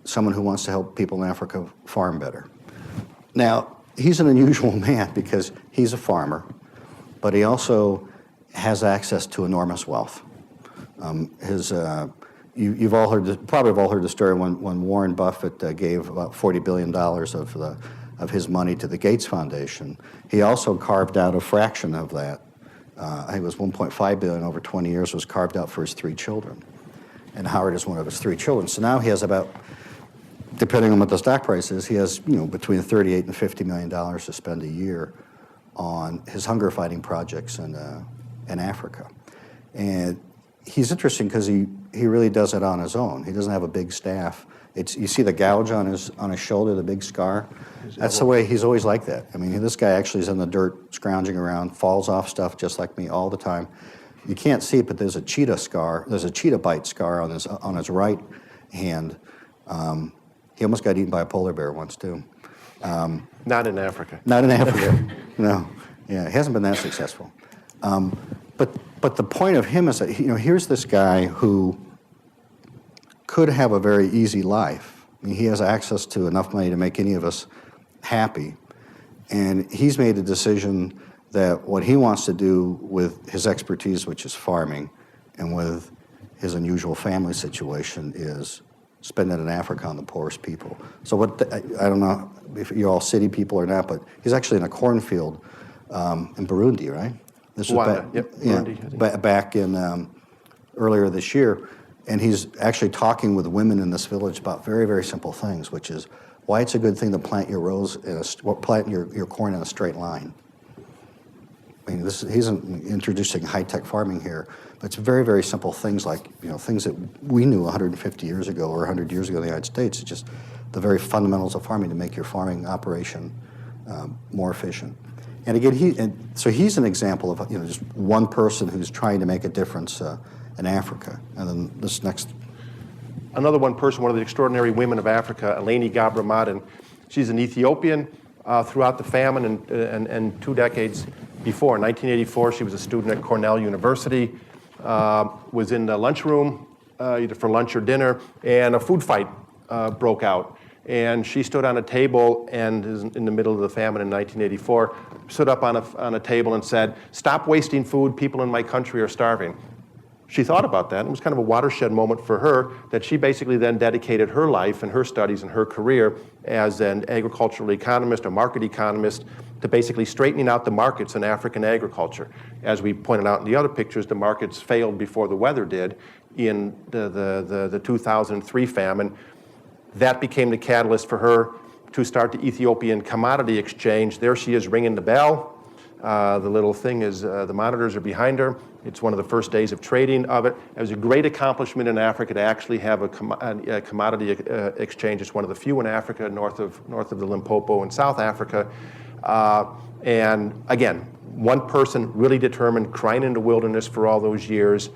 someone who wants to help people in Africa farm better. Now, he's an unusual man because he's a farmer, but he also has access to enormous wealth. You've all heard, probably have all heard the story when Warren Buffett gave about $40 billion of his money to the Gates Foundation. He also carved out a fraction of that. I think it was $1.5 billion over 20 years was carved out for his 3 children. And Howard is one of his 3 children. So now he has about, depending on what the stock price is, he has between $38 and $50 million to spend a year on his hunger fighting projects in Africa. And he's interesting because he really does it on his own. He doesn't have a big staff. You see the gouge on his shoulder, the big scar. That's the way he's always like that. I mean, this guy actually is in the dirt, scrounging around, falls off stuff just like me all the time. You can't see it, but there's a cheetah scar. There's a cheetah bite scar on his right hand. He almost got eaten by a polar bear once too. Not in Africa. Not in Africa. No. Yeah, he hasn't been that successful. But the point of him is that here's this guy who could have a very easy life. I mean, he has access to enough money to make any of us happy, and he's made a decision that what he wants to do with his expertise, which is farming, and with his unusual family situation, is spend it in Africa on the poorest people. So I don't know if you're all city people or not, but he's actually in a cornfield in Burundi, right? This was Burundi, back in earlier this year, and he's actually talking with women in this village about very, very simple things, which is why it's a good thing to plant your your corn in a straight line. I mean, he's introducing high-tech farming here, but it's very, very simple things like things that we knew 150 years ago or 100 years ago in the United States. It's just the very fundamentals of farming to make your farming operation more efficient. And again, so he's an example of just one person who's trying to make a difference in Africa. And then this next. Another one person, one of the extraordinary women of Africa, Eleni Gabramadan. She's an Ethiopian throughout the famine and 2 decades before. In 1984, she was a student at Cornell University, was in the lunchroom either for lunch or dinner, and a food fight broke out. And she stood on a table and is in the middle of the famine in 1984, stood up on a table and said, "Stop wasting food, people in my country are starving." She thought about that, and it was kind of a watershed moment for her that she basically then dedicated her life and her studies and her career as an agricultural economist, a market economist, to basically straightening out the markets in African agriculture. As we pointed out in the other pictures, the markets failed before the weather did in the 2003 famine. That became the catalyst for her to start the Ethiopian Commodity Exchange. There she is ringing the bell. The little thing is, the monitors are behind her. It's one of the first days of trading of it. It was a great accomplishment in Africa to actually have a commodity exchange. It's one of the few in Africa, north of the Limpopo in South Africa. And again, one person really determined, crying in the wilderness for all those years,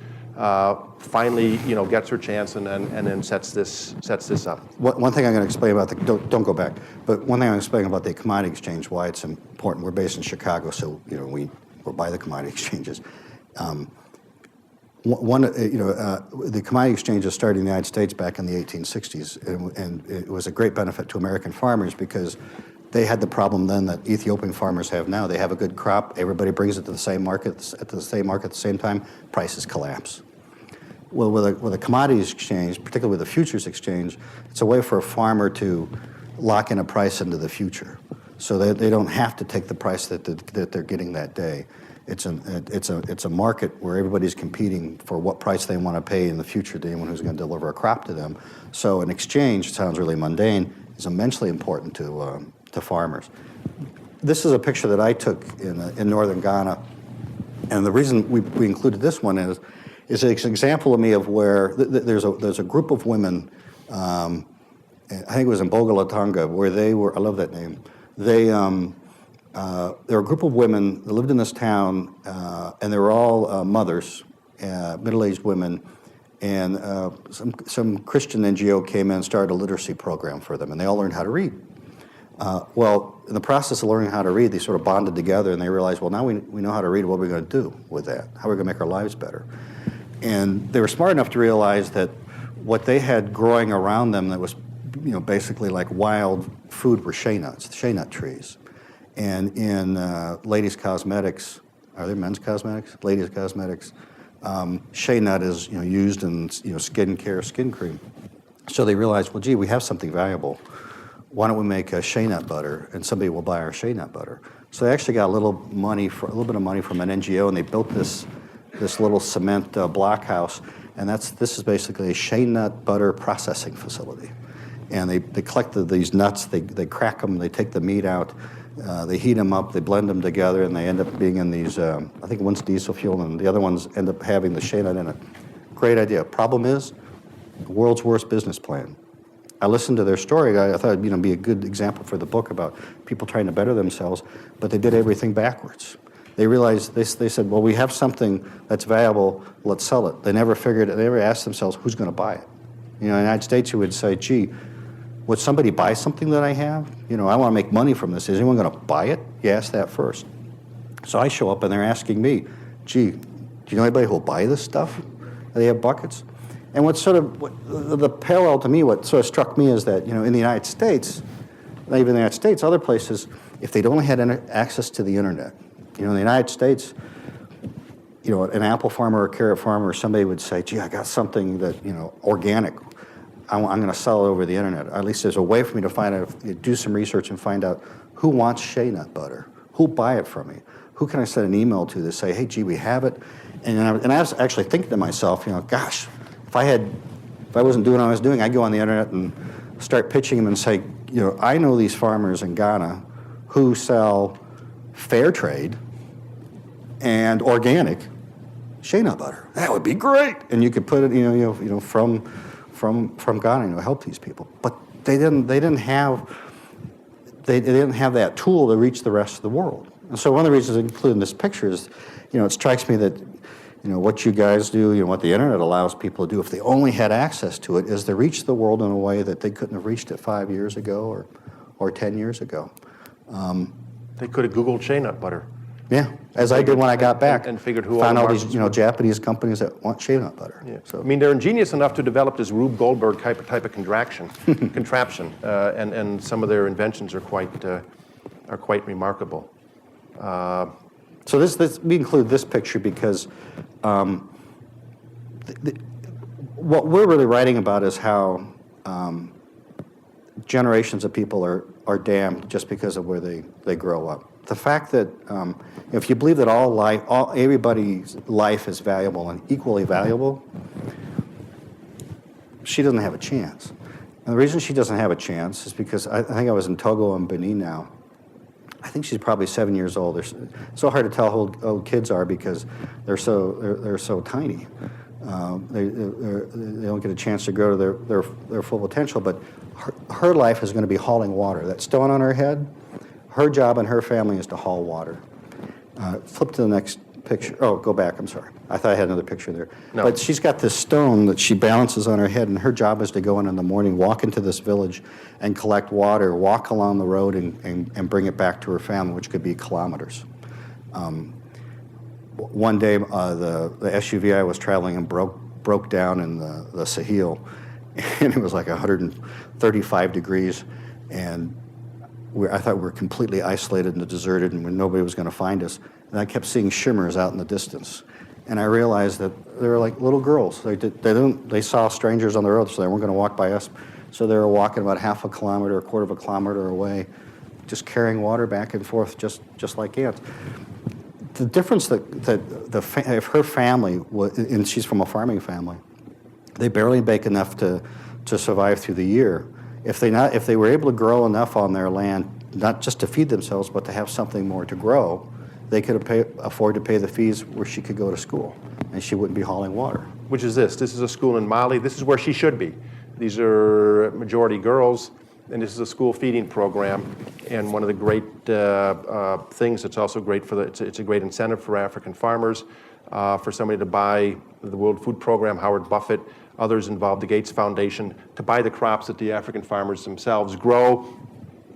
finally, gets her chance and then sets this up. One thing I'm going to explain about don't go back, but one thing I'm going to explain about the commodity exchange, why it's important. We're based in Chicago, so we're by the commodity exchanges. The commodity exchanges started in the United States back in the 1860s, and it was a great benefit to American farmers because they had the problem then that Ethiopian farmers have now. They have a good crop, everybody brings it to the same market at the same time, prices collapse. Well, with a commodities exchange, particularly with a futures exchange, it's a way for a farmer to lock in a price into the future, so they don't have to take the price that they're getting that day. It's a market where everybody's competing for what price they want to pay in the future to anyone who's going to deliver a crop to them. So an exchange, sounds really mundane, is immensely important to farmers. This is a picture that I took in northern Ghana, and the reason we included this one is it's an example of me of where there's a group of women. I think it was in Bogalatanga where they were. I love that name. There were a group of women that lived in this town, and they were all mothers, middle-aged women, And some Christian NGO came in and started a literacy program for them, and they all learned how to read. Well, in the process of learning how to read, they sort of bonded together, and they realized, well, now we know how to read. What are we going to do with that? How are we going to make our lives better? And they were smart enough to realize that what they had growing around them that was, basically like wild food were shea nuts, shea nut trees. And in ladies' cosmetics, are there men's cosmetics? Ladies' cosmetics. Shea nut is used in skin care, skin cream. So they realized, well, gee, we have something valuable. Why don't we make a shea nut butter, and somebody will buy our shea nut butter? So they actually got a little bit of money from an NGO, and they built this little cement block house, and this is basically a shea nut butter processing facility. And they collect these nuts, they crack them, they take the meat out, they heat them up, they blend them together, and they end up being in these, I think one's diesel fuel, and the other ones end up having the shea nut in it. Great idea. Problem is, the world's worst business plan. I listened to their story. I thought it'd be a good example for the book about people trying to better themselves, but they did everything backwards. They realized, they said, well, we have something that's valuable, let's sell it. They never asked themselves, who's going to buy it? In the United States, you would say, gee, would somebody buy something that I have? I want to make money from this. Is anyone going to buy it? You ask that first. So I show up and they're asking me, gee, do you know anybody who will buy this stuff? They have buckets. And the parallel to me, what sort of struck me is that, in the United States, not even the United States, other places, if they'd only had access to the internet, in the United States, an apple farmer or a carrot farmer or somebody would say, gee, I got something that, organic. I'm going to sell it over the internet. At least there's a way for me to find out, do some research and find out who wants shea nut butter, who'll buy it from me, who can I send an email to say, hey, gee, we have it. And I was actually thinking to myself, gosh, if I wasn't doing what I was doing, I'd go on the internet and start pitching them and say, I know these farmers in Ghana who sell fair trade and organic shea nut butter. That would be great. And you could put it, from Ghana, help these people. But they didn't have that tool to reach the rest of the world. And so one of the reasons I include in this picture is, it strikes me that, what you guys do, what the internet allows people to do, if they only had access to it, is to reach the world in a way that they couldn't have reached it 5 years ago or 10 years ago. They could have Googled shea nut butter. Yeah, as I did when I got back. And figured who found all all the these Japanese companies that want shea nut butter. Yeah. So, they're ingenious enough to develop this Rube Goldberg type of contraption, and some of their inventions are quite remarkable. So we include this picture because what we're really writing about is how generations of people are damned just because of where they grow up. The fact that if you believe that everybody's life is valuable and equally valuable, she doesn't have a chance. And the reason she doesn't have a chance is because I think I was in Togo and Benin now. I think she's probably 7 years old. It's so hard to tell how old kids are because they're so tiny. They don't get a chance to grow to their full potential. But her life is going to be hauling water. That stone on her head, her job and her family is to haul water. Flip to the next picture. Oh, go back. I'm sorry. I thought I had another picture there. No. But she's got this stone that she balances on her head, and her job is to go in the morning, walk into this village, and collect water, walk along the road, and bring it back to her family, which could be kilometers. One day, the SUV I was traveling in broke down in the Sahel, and it was like 135 degrees, and I thought we were completely isolated and deserted, and nobody was going to find us. And I kept seeing shimmers out in the distance, and I realized that they were like little girls. They saw strangers on the road, so they weren't going to walk by us. So they were walking about half a kilometer, a quarter of a kilometer away, just carrying water back and forth, just like ants. The difference if her family was, and she's from a farming family, they barely make enough to survive through the year. If they were able to grow enough on their land, not just to feed themselves, but to have something more to grow, they could afford to pay the fees where she could go to school, and she wouldn't be hauling water. Which is this? This is a school in Mali. This is where she should be. These are majority girls, and this is a school feeding program. And one of the great things that's also great it's a great incentive for African farmers. for somebody to buy the World Food Program, Howard Buffett, others involved, the Gates Foundation, to buy the crops that the African farmers themselves grow,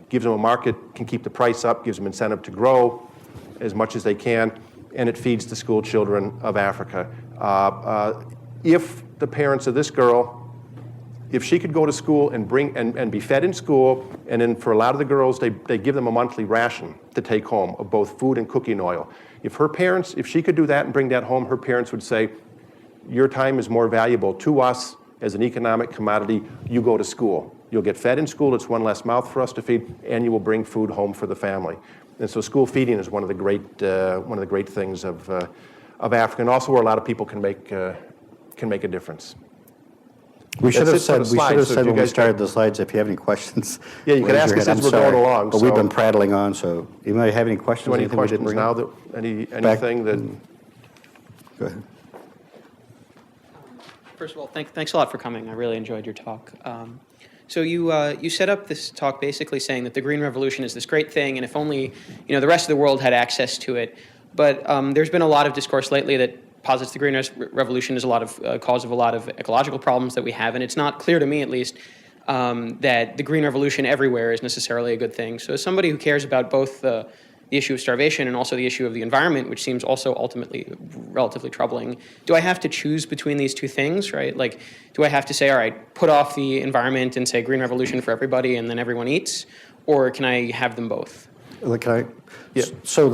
gives them a market, can keep the price up, gives them incentive to grow as much as they can, and it feeds the school children of Africa. If the parents of this girl, if she could go to school and be fed in school, and then for a lot of the girls, they give them a monthly ration to take home of both food and cooking oil. If she could do that and bring that home, her parents would say, your time is more valuable to us as an economic commodity. You go to school. You'll get fed in school. It's one less mouth for us to feed, and you will bring food home for the family. And so school feeding is one of the great things of Africa, and also where a lot of people can make a difference. We should have said So when we started the slides, if you have any questions. Yeah, you can ask us as we're going along. But we've been prattling on, so you might have any questions. Any questions now? Anything that? Go ahead. First of all, thanks a lot for coming. I really enjoyed your talk. So you set up this talk basically saying that the Green Revolution is this great thing, and if only the rest of the world had access to it. But there's been a lot of discourse lately that posits the Green Revolution is cause of a lot of ecological problems that we have, and it's not clear to me, at least, that the Green Revolution everywhere is necessarily a good thing. So as somebody who cares about both the issue of starvation and also the issue of the environment, which seems also ultimately relatively troubling, do I have to choose between these two things, right? Like, do I have to say, all right, put off the environment and say Green Revolution for everybody and then everyone eats, or can I have them both? Can I? Yeah. So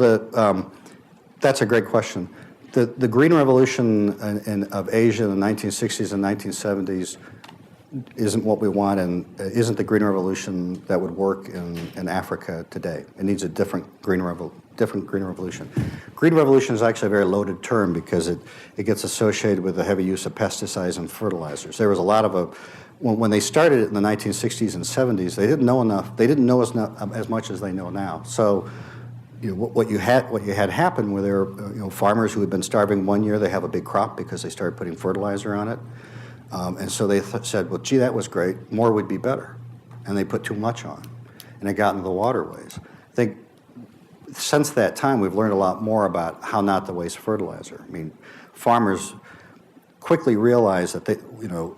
that's a great question. The Green Revolution of Asia in the 1960s and 1970s isn't what we want, and isn't the Green Revolution that would work in Africa today. It needs a different Green Revolution. Green Revolution is actually a very loaded term because it gets associated with the heavy use of pesticides and fertilizers. There was a lot of when they started it in the 1960s and 70s, they didn't know enough. They didn't know as much as they know now. So, what you had happen were there were farmers who had been starving one year. They have a big crop because they started putting fertilizer on it. And so they said, well, gee, that was great. More would be better. And they put too much on. And it got into the waterways. I think since that time, we've learned a lot more about how not to waste fertilizer. I mean, farmers quickly realize that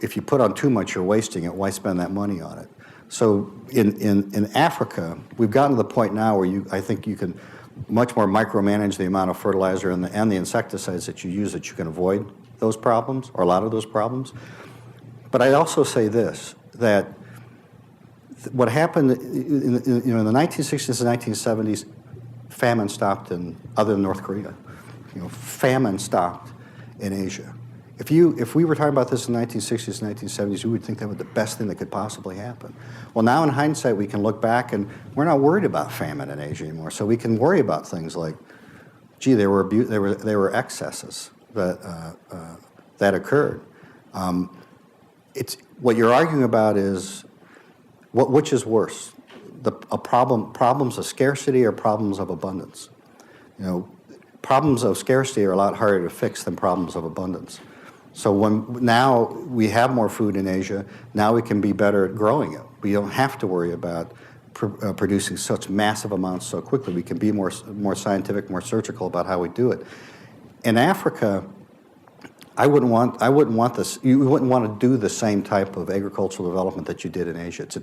if you put on too much, you're wasting it. Why spend that money on it? So in Africa, we've gotten to the point now where I think you can much more micromanage the amount of fertilizer and the insecticides that you use, that you can avoid those problems, or a lot of those problems. But I'd also say this, that what happened in the 1960s and 1970s, famine stopped other than North Korea. Famine stopped in Asia. If we were talking about this in the 1960s and 1970s, we would think that was the best thing that could possibly happen. Well, now in hindsight, we can look back and we're not worried about famine in Asia anymore. So we can worry about things like, gee, there were excesses that occurred. It's what you're arguing about is which is worse, problems of scarcity or problems of abundance. Problems of scarcity are a lot harder to fix than problems of abundance. So now we have more food in Asia, now we can be better at growing it. We don't have to worry about producing such massive amounts so quickly. We can be more scientific, more surgical about how we do it. In Africa, I wouldn't want this. You wouldn't want to do the same type of agricultural development that you did in Asia. It's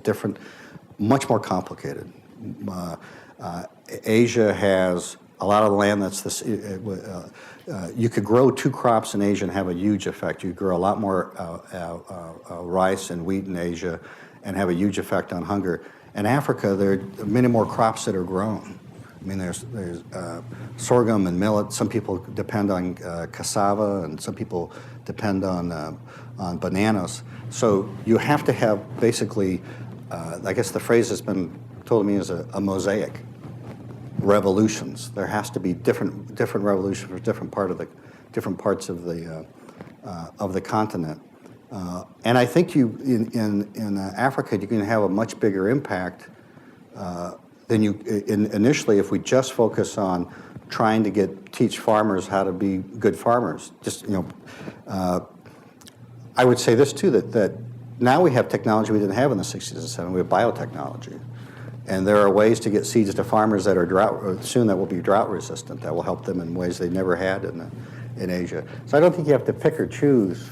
much more complicated. Asia has a lot of land that's this. You could grow 2 crops in Asia and have a huge effect. You could grow a lot more rice and wheat in Asia and have a huge effect on hunger. In Africa, there are many more crops that are grown. I mean, there's sorghum and millet. Some people depend on cassava, and some people depend on bananas. So you have to have basically, I guess the phrase has been told to me as a mosaic. Revolutions. There has to be different revolutions for different parts of the continent. And I think in Africa you can have a much bigger impact than you initially if we just focus on trying to teach farmers how to be good farmers. I would say this too, that now we have technology we didn't have in the 60s and 70s. We have biotechnology. And there are ways to get seeds to farmers that are that will be drought resistant, that will help them in ways they never had in in Asia. So I don't think you have to pick or choose.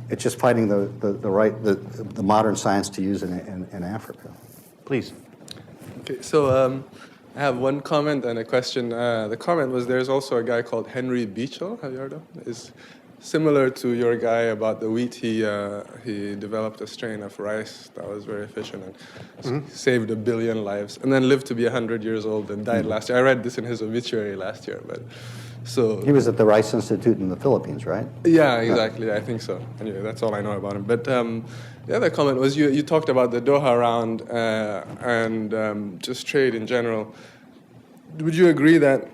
It's just finding the modern science to use in Africa. Please. Okay, so I have one comment and a question. The comment was there's also a guy called Henry Beecher, have you heard of him? Is similar to your guy about the wheat. He developed a strain of rice that was very efficient and saved 1 billion lives, and then lived to be 100 years old and died last year. I read this in his obituary last year, but so He was at the Rice Institute in the Philippines, right? yeah, exactly. I think so. Anyway, that's all I know about him. But the other comment was you talked about the Doha round and just trade in general. Would you agree that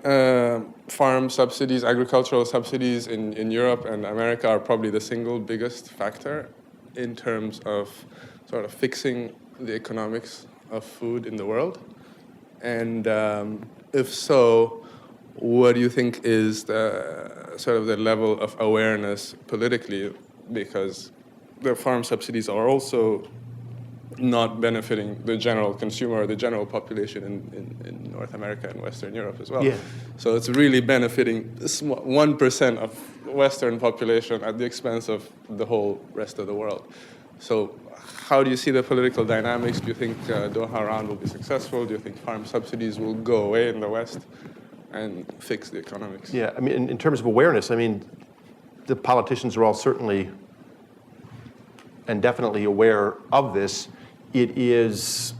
farm subsidies, agricultural subsidies in Europe and America are probably the single biggest factor in terms of sort of fixing the economics of food in the world? And if so, what do you think is the sort of the level of awareness politically? Because the farm subsidies are also not benefiting the general consumer or the general population in North America and Western Europe as well. Yeah. So it's really benefiting 1% of Western population at the expense of the whole rest of the world. So how do you see the political dynamics? Do you think Doha round will be successful? Do you think farm subsidies will go away in the West and fix the economics? Yeah, I mean, in terms of awareness, I mean, the politicians are all certainly and definitely aware of this. It is,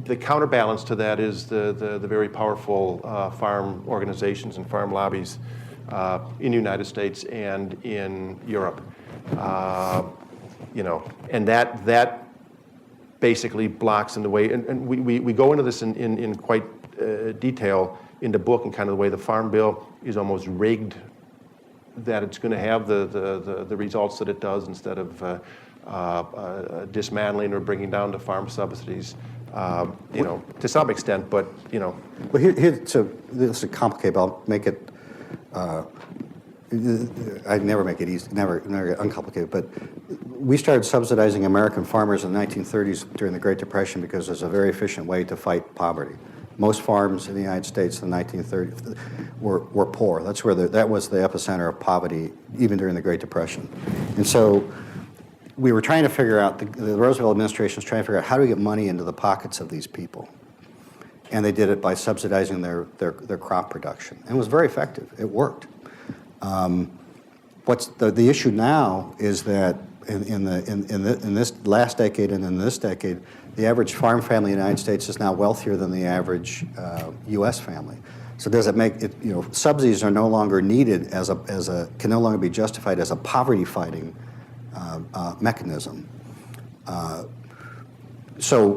the counterbalance to that is the very powerful farm organizations and farm lobbies in the United States and in Europe. And that basically blocks in the way, and we go into this in quite detail in the book, and kind of the way the Farm Bill is almost rigged that it's going to have the results that it does, instead of dismantling or bringing down the farm subsidies, to some extent, but, Well, so this is complicated, but I'll make it, I'd never make it easy, never get uncomplicated, but we started subsidizing American farmers in the 1930s during the Great Depression because it was a very efficient way to fight poverty. Most farms in the United States in the 1930s were poor. That's where that was the epicenter of poverty, even during the Great Depression. And so we were trying to figure out, the Roosevelt administration was trying to figure out how do we get money into the pockets of these people. And they did it by subsidizing their crop production. And it was very effective. It worked. What's the issue now is that in this last decade and in this decade, the average farm family in the United States is now wealthier than the average U.S. family. So does it make it? Subsidies are no longer needed can no longer be justified as a poverty-fighting mechanism. So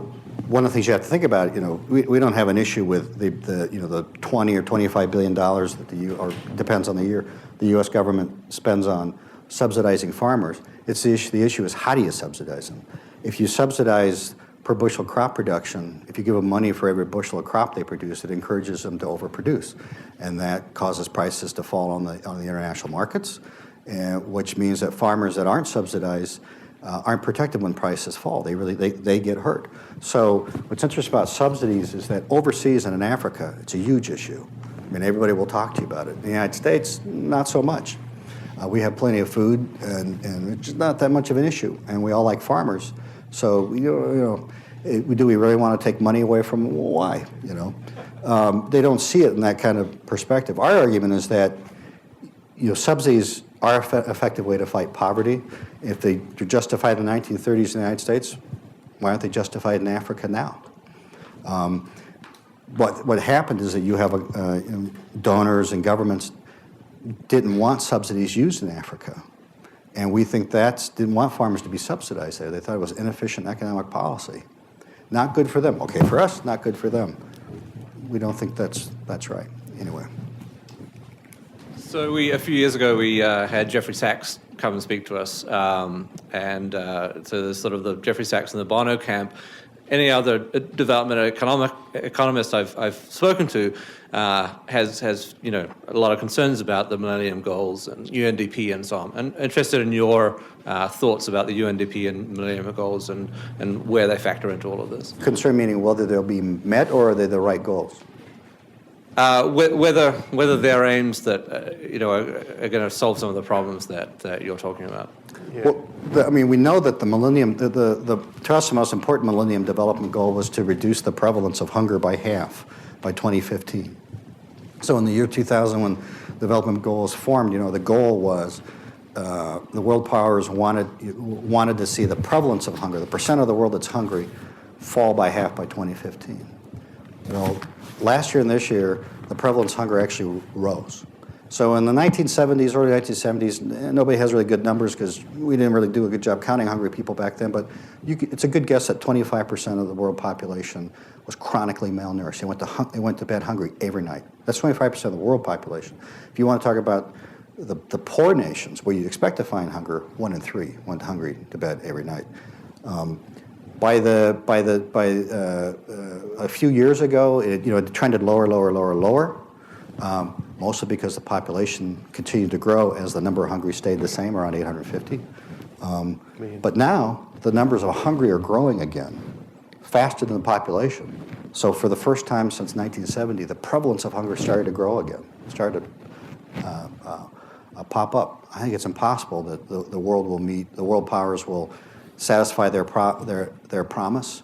one of the things you have to think about, we don't have an issue with the $20 or $25 billion that or depends on the year, the U.S. government spends on subsidizing farmers. It's the issue is how do you subsidize them? If you subsidize per bushel crop production, if you give them money for every bushel of crop they produce, it encourages them to overproduce, and that causes prices to fall on the international markets, which means that farmers that aren't subsidized aren't protected when prices fall. They get hurt. So what's interesting about subsidies is that overseas and in Africa, it's a huge issue. I mean, everybody will talk to you about it. In the United States, not so much. We have plenty of food, and it's not that much of an issue. And we all like farmers. So, do we really want to take money away from them? Why? They don't see it in that kind of perspective. Our argument is that, subsidies are an effective way to fight poverty. If they're justified in the 1930s in the United States, why aren't they justified in Africa now? What happened is that you have donors and governments didn't want subsidies used in Africa. And we think didn't want farmers to be subsidized there. They thought it was inefficient economic policy. Not good for them. Okay, for us, not good for them. We don't think that's right. Anyway. So a few years ago, we had Jeffrey Sachs come and speak to us. So there's sort of the Jeffrey Sachs and the Bono camp. Any other development economist I've spoken to has a lot of concerns about the Millennium Goals and UNDP and so on. And interested in your thoughts about the UNDP and Millennium Goals and where they factor into all of this. Concern meaning whether they'll be met or are they the right goals? Whether they're aims that are going to solve some of the problems that you're talking about. Yeah. Well, we know that the millennium, to us, the most important millennium development goal was to reduce the prevalence of hunger by half by 2015. So in the year 2000, when the development goal was formed, the goal was the world powers wanted to see the prevalence of hunger, the percent of the world that's hungry, fall by half by 2015. Well, last year and this year, the prevalence of hunger actually rose. So in the 1970s, early 1970s, nobody has really good numbers because we didn't really do a good job counting hungry people back then, but it's a good guess that 25% of the world population was chronically malnourished. They went to bed hungry every night. That's 25% of the world population. If you want to talk about the poor nations, where you expect to find hunger, 1 in 3 went hungry to bed every night. By a few years ago, it trended lower, mostly because the population continued to grow as the number of hungry stayed the same, around 850. But now the numbers of hungry are growing again, faster than the population. So for the first time since 1970, the prevalence of hunger started to grow again, started to pop up. I think it's impossible that the world powers will satisfy their promise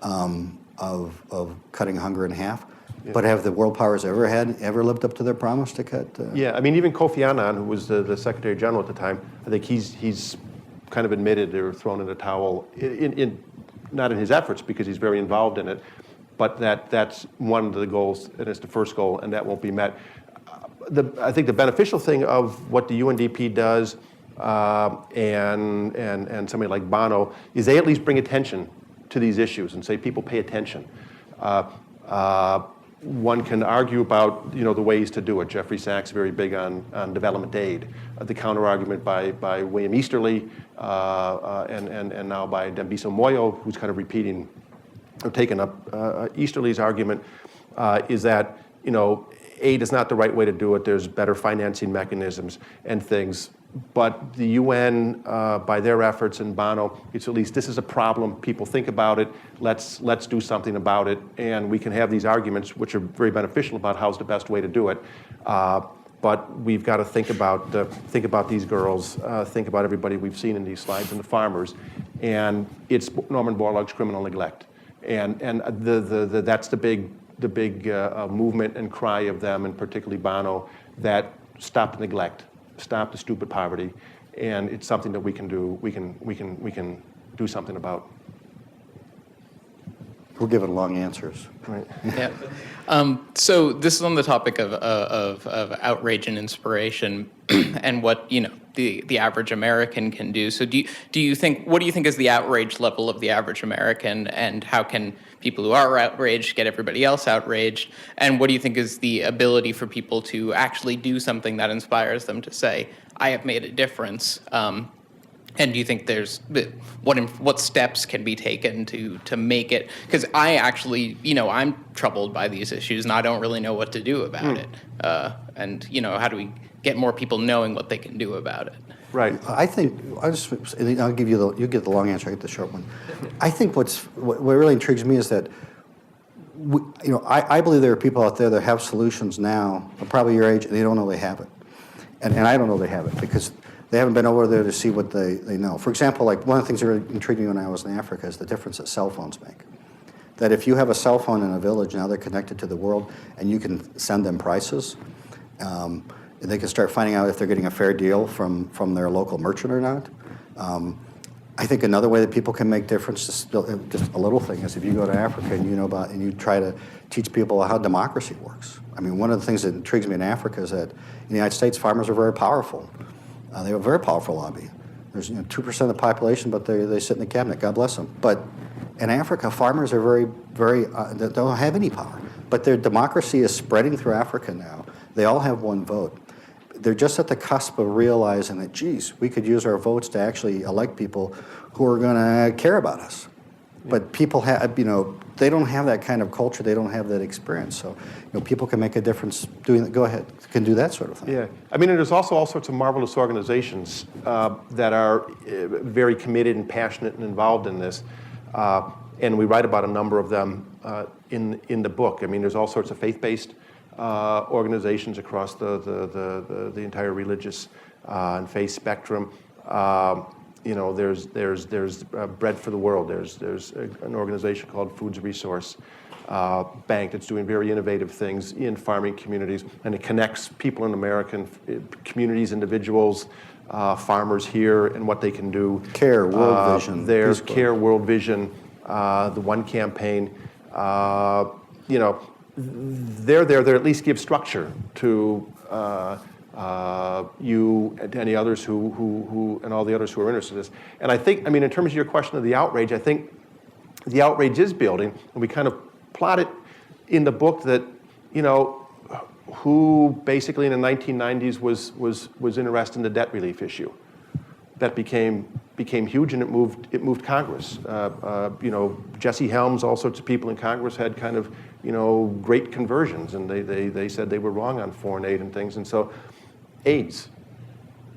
of cutting hunger in half. Yeah. But have the world powers ever lived up to their promise to cut? Yeah, even Kofi Annan, who was the Secretary General at the time, I think he's kind of admitted or thrown in the towel, not in his efforts because he's very involved in it, but that's one of the goals, and it's the first goal, and that won't be met. I think the beneficial thing of what the UNDP does and somebody like Bono is they at least bring attention to these issues and say people pay attention. One can argue about the ways to do it. Jeffrey Sachs very big on development aid. The counter argument by William Easterly and now by Dambisa Moyo, who's kind of repeating or taking up Easterly's argument, is that aid is not the right way to do it. There's better financing mechanisms and things. But the UN, by their efforts, and Bono, it's at least this is a problem. People think about it. Let's do something about it, and we can have these arguments, which are very beneficial about how's the best way to do it. But we've got to think about these girls, think about everybody we've seen in these slides, and the farmers, and it's Norman Borlaug's criminal neglect, and that's the big movement and cry of them, and particularly Bono, that stop the neglect. Stop the stupid poverty, and it's something that we can do. We can do something about. We're given long answers. Right. Yeah. So this is on the topic of outrage and inspiration, and what the average American can do. So what do you think is the outrage level of the average American, and how can people who are outraged get everybody else outraged? And what do you think is the ability for people to actually do something that inspires them to say, I have made a difference? And do you think there's what steps can be taken to make it? Because I actually, I'm troubled by these issues, and I don't really know what to do about it. And how do we get more people knowing what they can do about it? Right. I think I'll give you you get the long answer. I get the short one. I think what really intrigues me is that I believe there are people out there that have solutions now, probably your age, and they don't know they have it, and I don't know they have it because they haven't been over there to see what they know. For example, like one of the things that really intrigued me when I was in Africa is the difference that cell phones make. That if you have a cell phone in a village, now they're connected to the world, and you can send them prices. They can start finding out if they're getting a fair deal from their local merchant or not. I think another way that people can make difference, just a little thing, is if you go to Africa and you try to teach people how democracy works. One of the things that intrigues me in Africa is that in the United States, farmers are very powerful. They have a very powerful lobby. There's 2% of the population, but they sit in the cabinet. God bless them. But in Africa, farmers are very, very, they don't have any power. But their democracy is spreading through Africa now. They all have one vote. They're just at the cusp of realizing that, geez, we could use our votes to actually elect people who are going to care about us. But people have, they don't have that kind of culture. They don't have that experience. So, people can make a difference doing that. Go ahead, can do that sort of thing. Yeah, there's also all sorts of marvelous organizations that are very committed and passionate and involved in this. And we write about a number of them in the book. There's all sorts of faith-based organizations across the entire religious and faith spectrum. There's Bread for the World. There's an organization called Foods Resource Bank that's doing very innovative things in farming communities, and it connects people in American communities, individuals, farmers here, and what they can do. CARE, World Vision. There's CARE, World Vision, the One Campaign. They're there. They at least give structure to you and any others who and all the others who are interested in this. And I think, in terms of your question of the outrage, I think the outrage is building, and we kind of plot it in the book that, who basically in the 1990s was interested in the debt relief issue. That became huge, and it moved Congress. Jesse Helms, all sorts of people in Congress had kind of, great conversions, and they said they were wrong on foreign aid and things. And so, AIDS,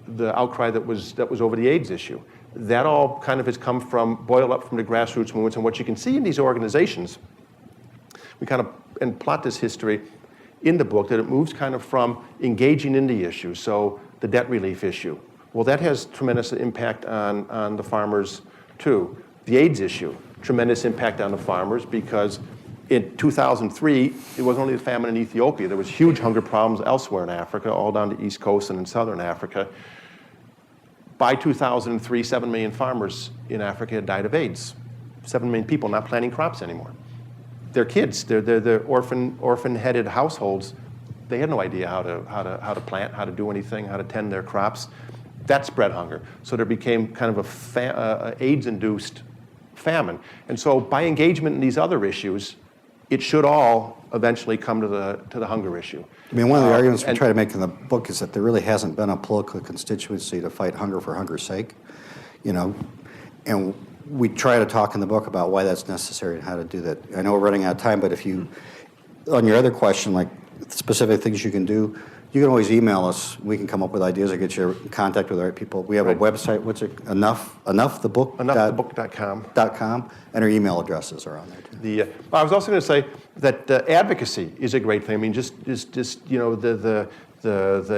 the outcry that was over the AIDS issue, that all kind of has boiled up from the grassroots movements. And what you can see in these organizations, we kind of and plot this history in the book, that it moves kind of from engaging in the issue. So the debt relief issue. Well, that has tremendous impact on the farmers too. The AIDS issue, tremendous impact on the farmers, because in 2003, it wasn't only the famine in Ethiopia. There was huge hunger problems elsewhere in Africa, all down the East Coast and in Southern Africa. By 2003, 7 million farmers in Africa had died of AIDS. 7 million people not planting crops anymore. Their kids, they're orphan-headed households. They had no idea how to plant, how to do anything, how to tend their crops. That spread hunger. So there became kind of a AIDS-induced famine. And so by engagement in these other issues, it should all eventually come to the hunger issue. One of the arguments we try to make in the book is that there really hasn't been a political constituency to fight hunger for hunger's sake, and we try to talk in the book about why that's necessary and how to do that. I know we're running out of time, but if you, on your other question, like specific things you can do, you can always email us. We can come up with ideas or get you in contact with the right people. We have a website. What's it? Enoughthebook.com, and our email addresses are on there too. I was also going to say that advocacy is a great thing. Just the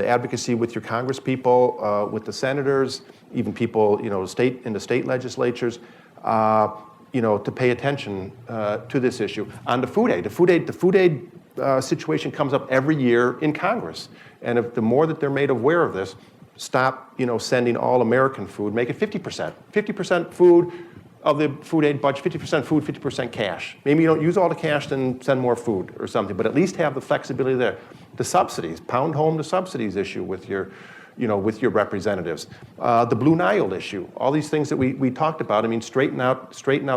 advocacy with your Congress people, with the senators, even people in the state legislatures, to pay attention to this issue. On the food aid, the food aid situation comes up every year in Congress, and if the more that they're made aware of this, stop sending all American food, make it 50%. 50% food of the food aid budget, 50% food, 50% cash. Maybe you don't use all the cash, then send more food or something, but at least have the flexibility there. The subsidies, pound home the subsidies issue with your representatives. The Blue Nile issue, all these things that we talked about. Straighten out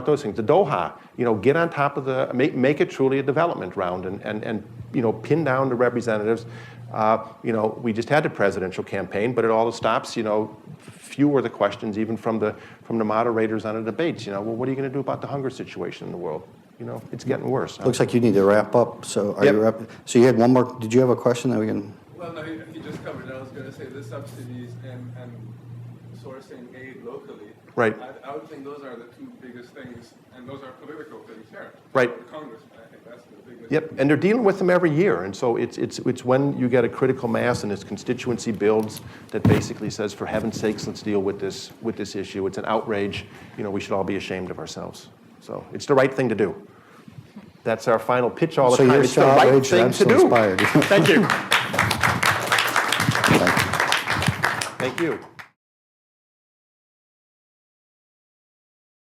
those things. The Doha, get on top of make it truly a development round, and pin down the representatives. We just had the presidential campaign, but it all stops. Few were the questions even from the moderators on the debates. Well, what are you going to do about the hunger situation in the world? It's getting worse. Looks like you need to wrap up. So are you wrapping? So you had one more. Did you have a question that we can? Well, no, he just covered it. I was going to say the subsidies and sourcing aid locally. Right. I would think those are the two biggest things, and those are political things here. Right. For Congress, I think that's the biggest. Yep, and they're dealing with them every year, and so it's when you get a critical mass and its constituency builds that basically says, for heaven's sakes, let's deal with this issue. It's an outrage. We should all be ashamed of ourselves. So it's the right thing to do. That's our final pitch all the time. It's the right thing to do. Inspired. Thank you. Thank you.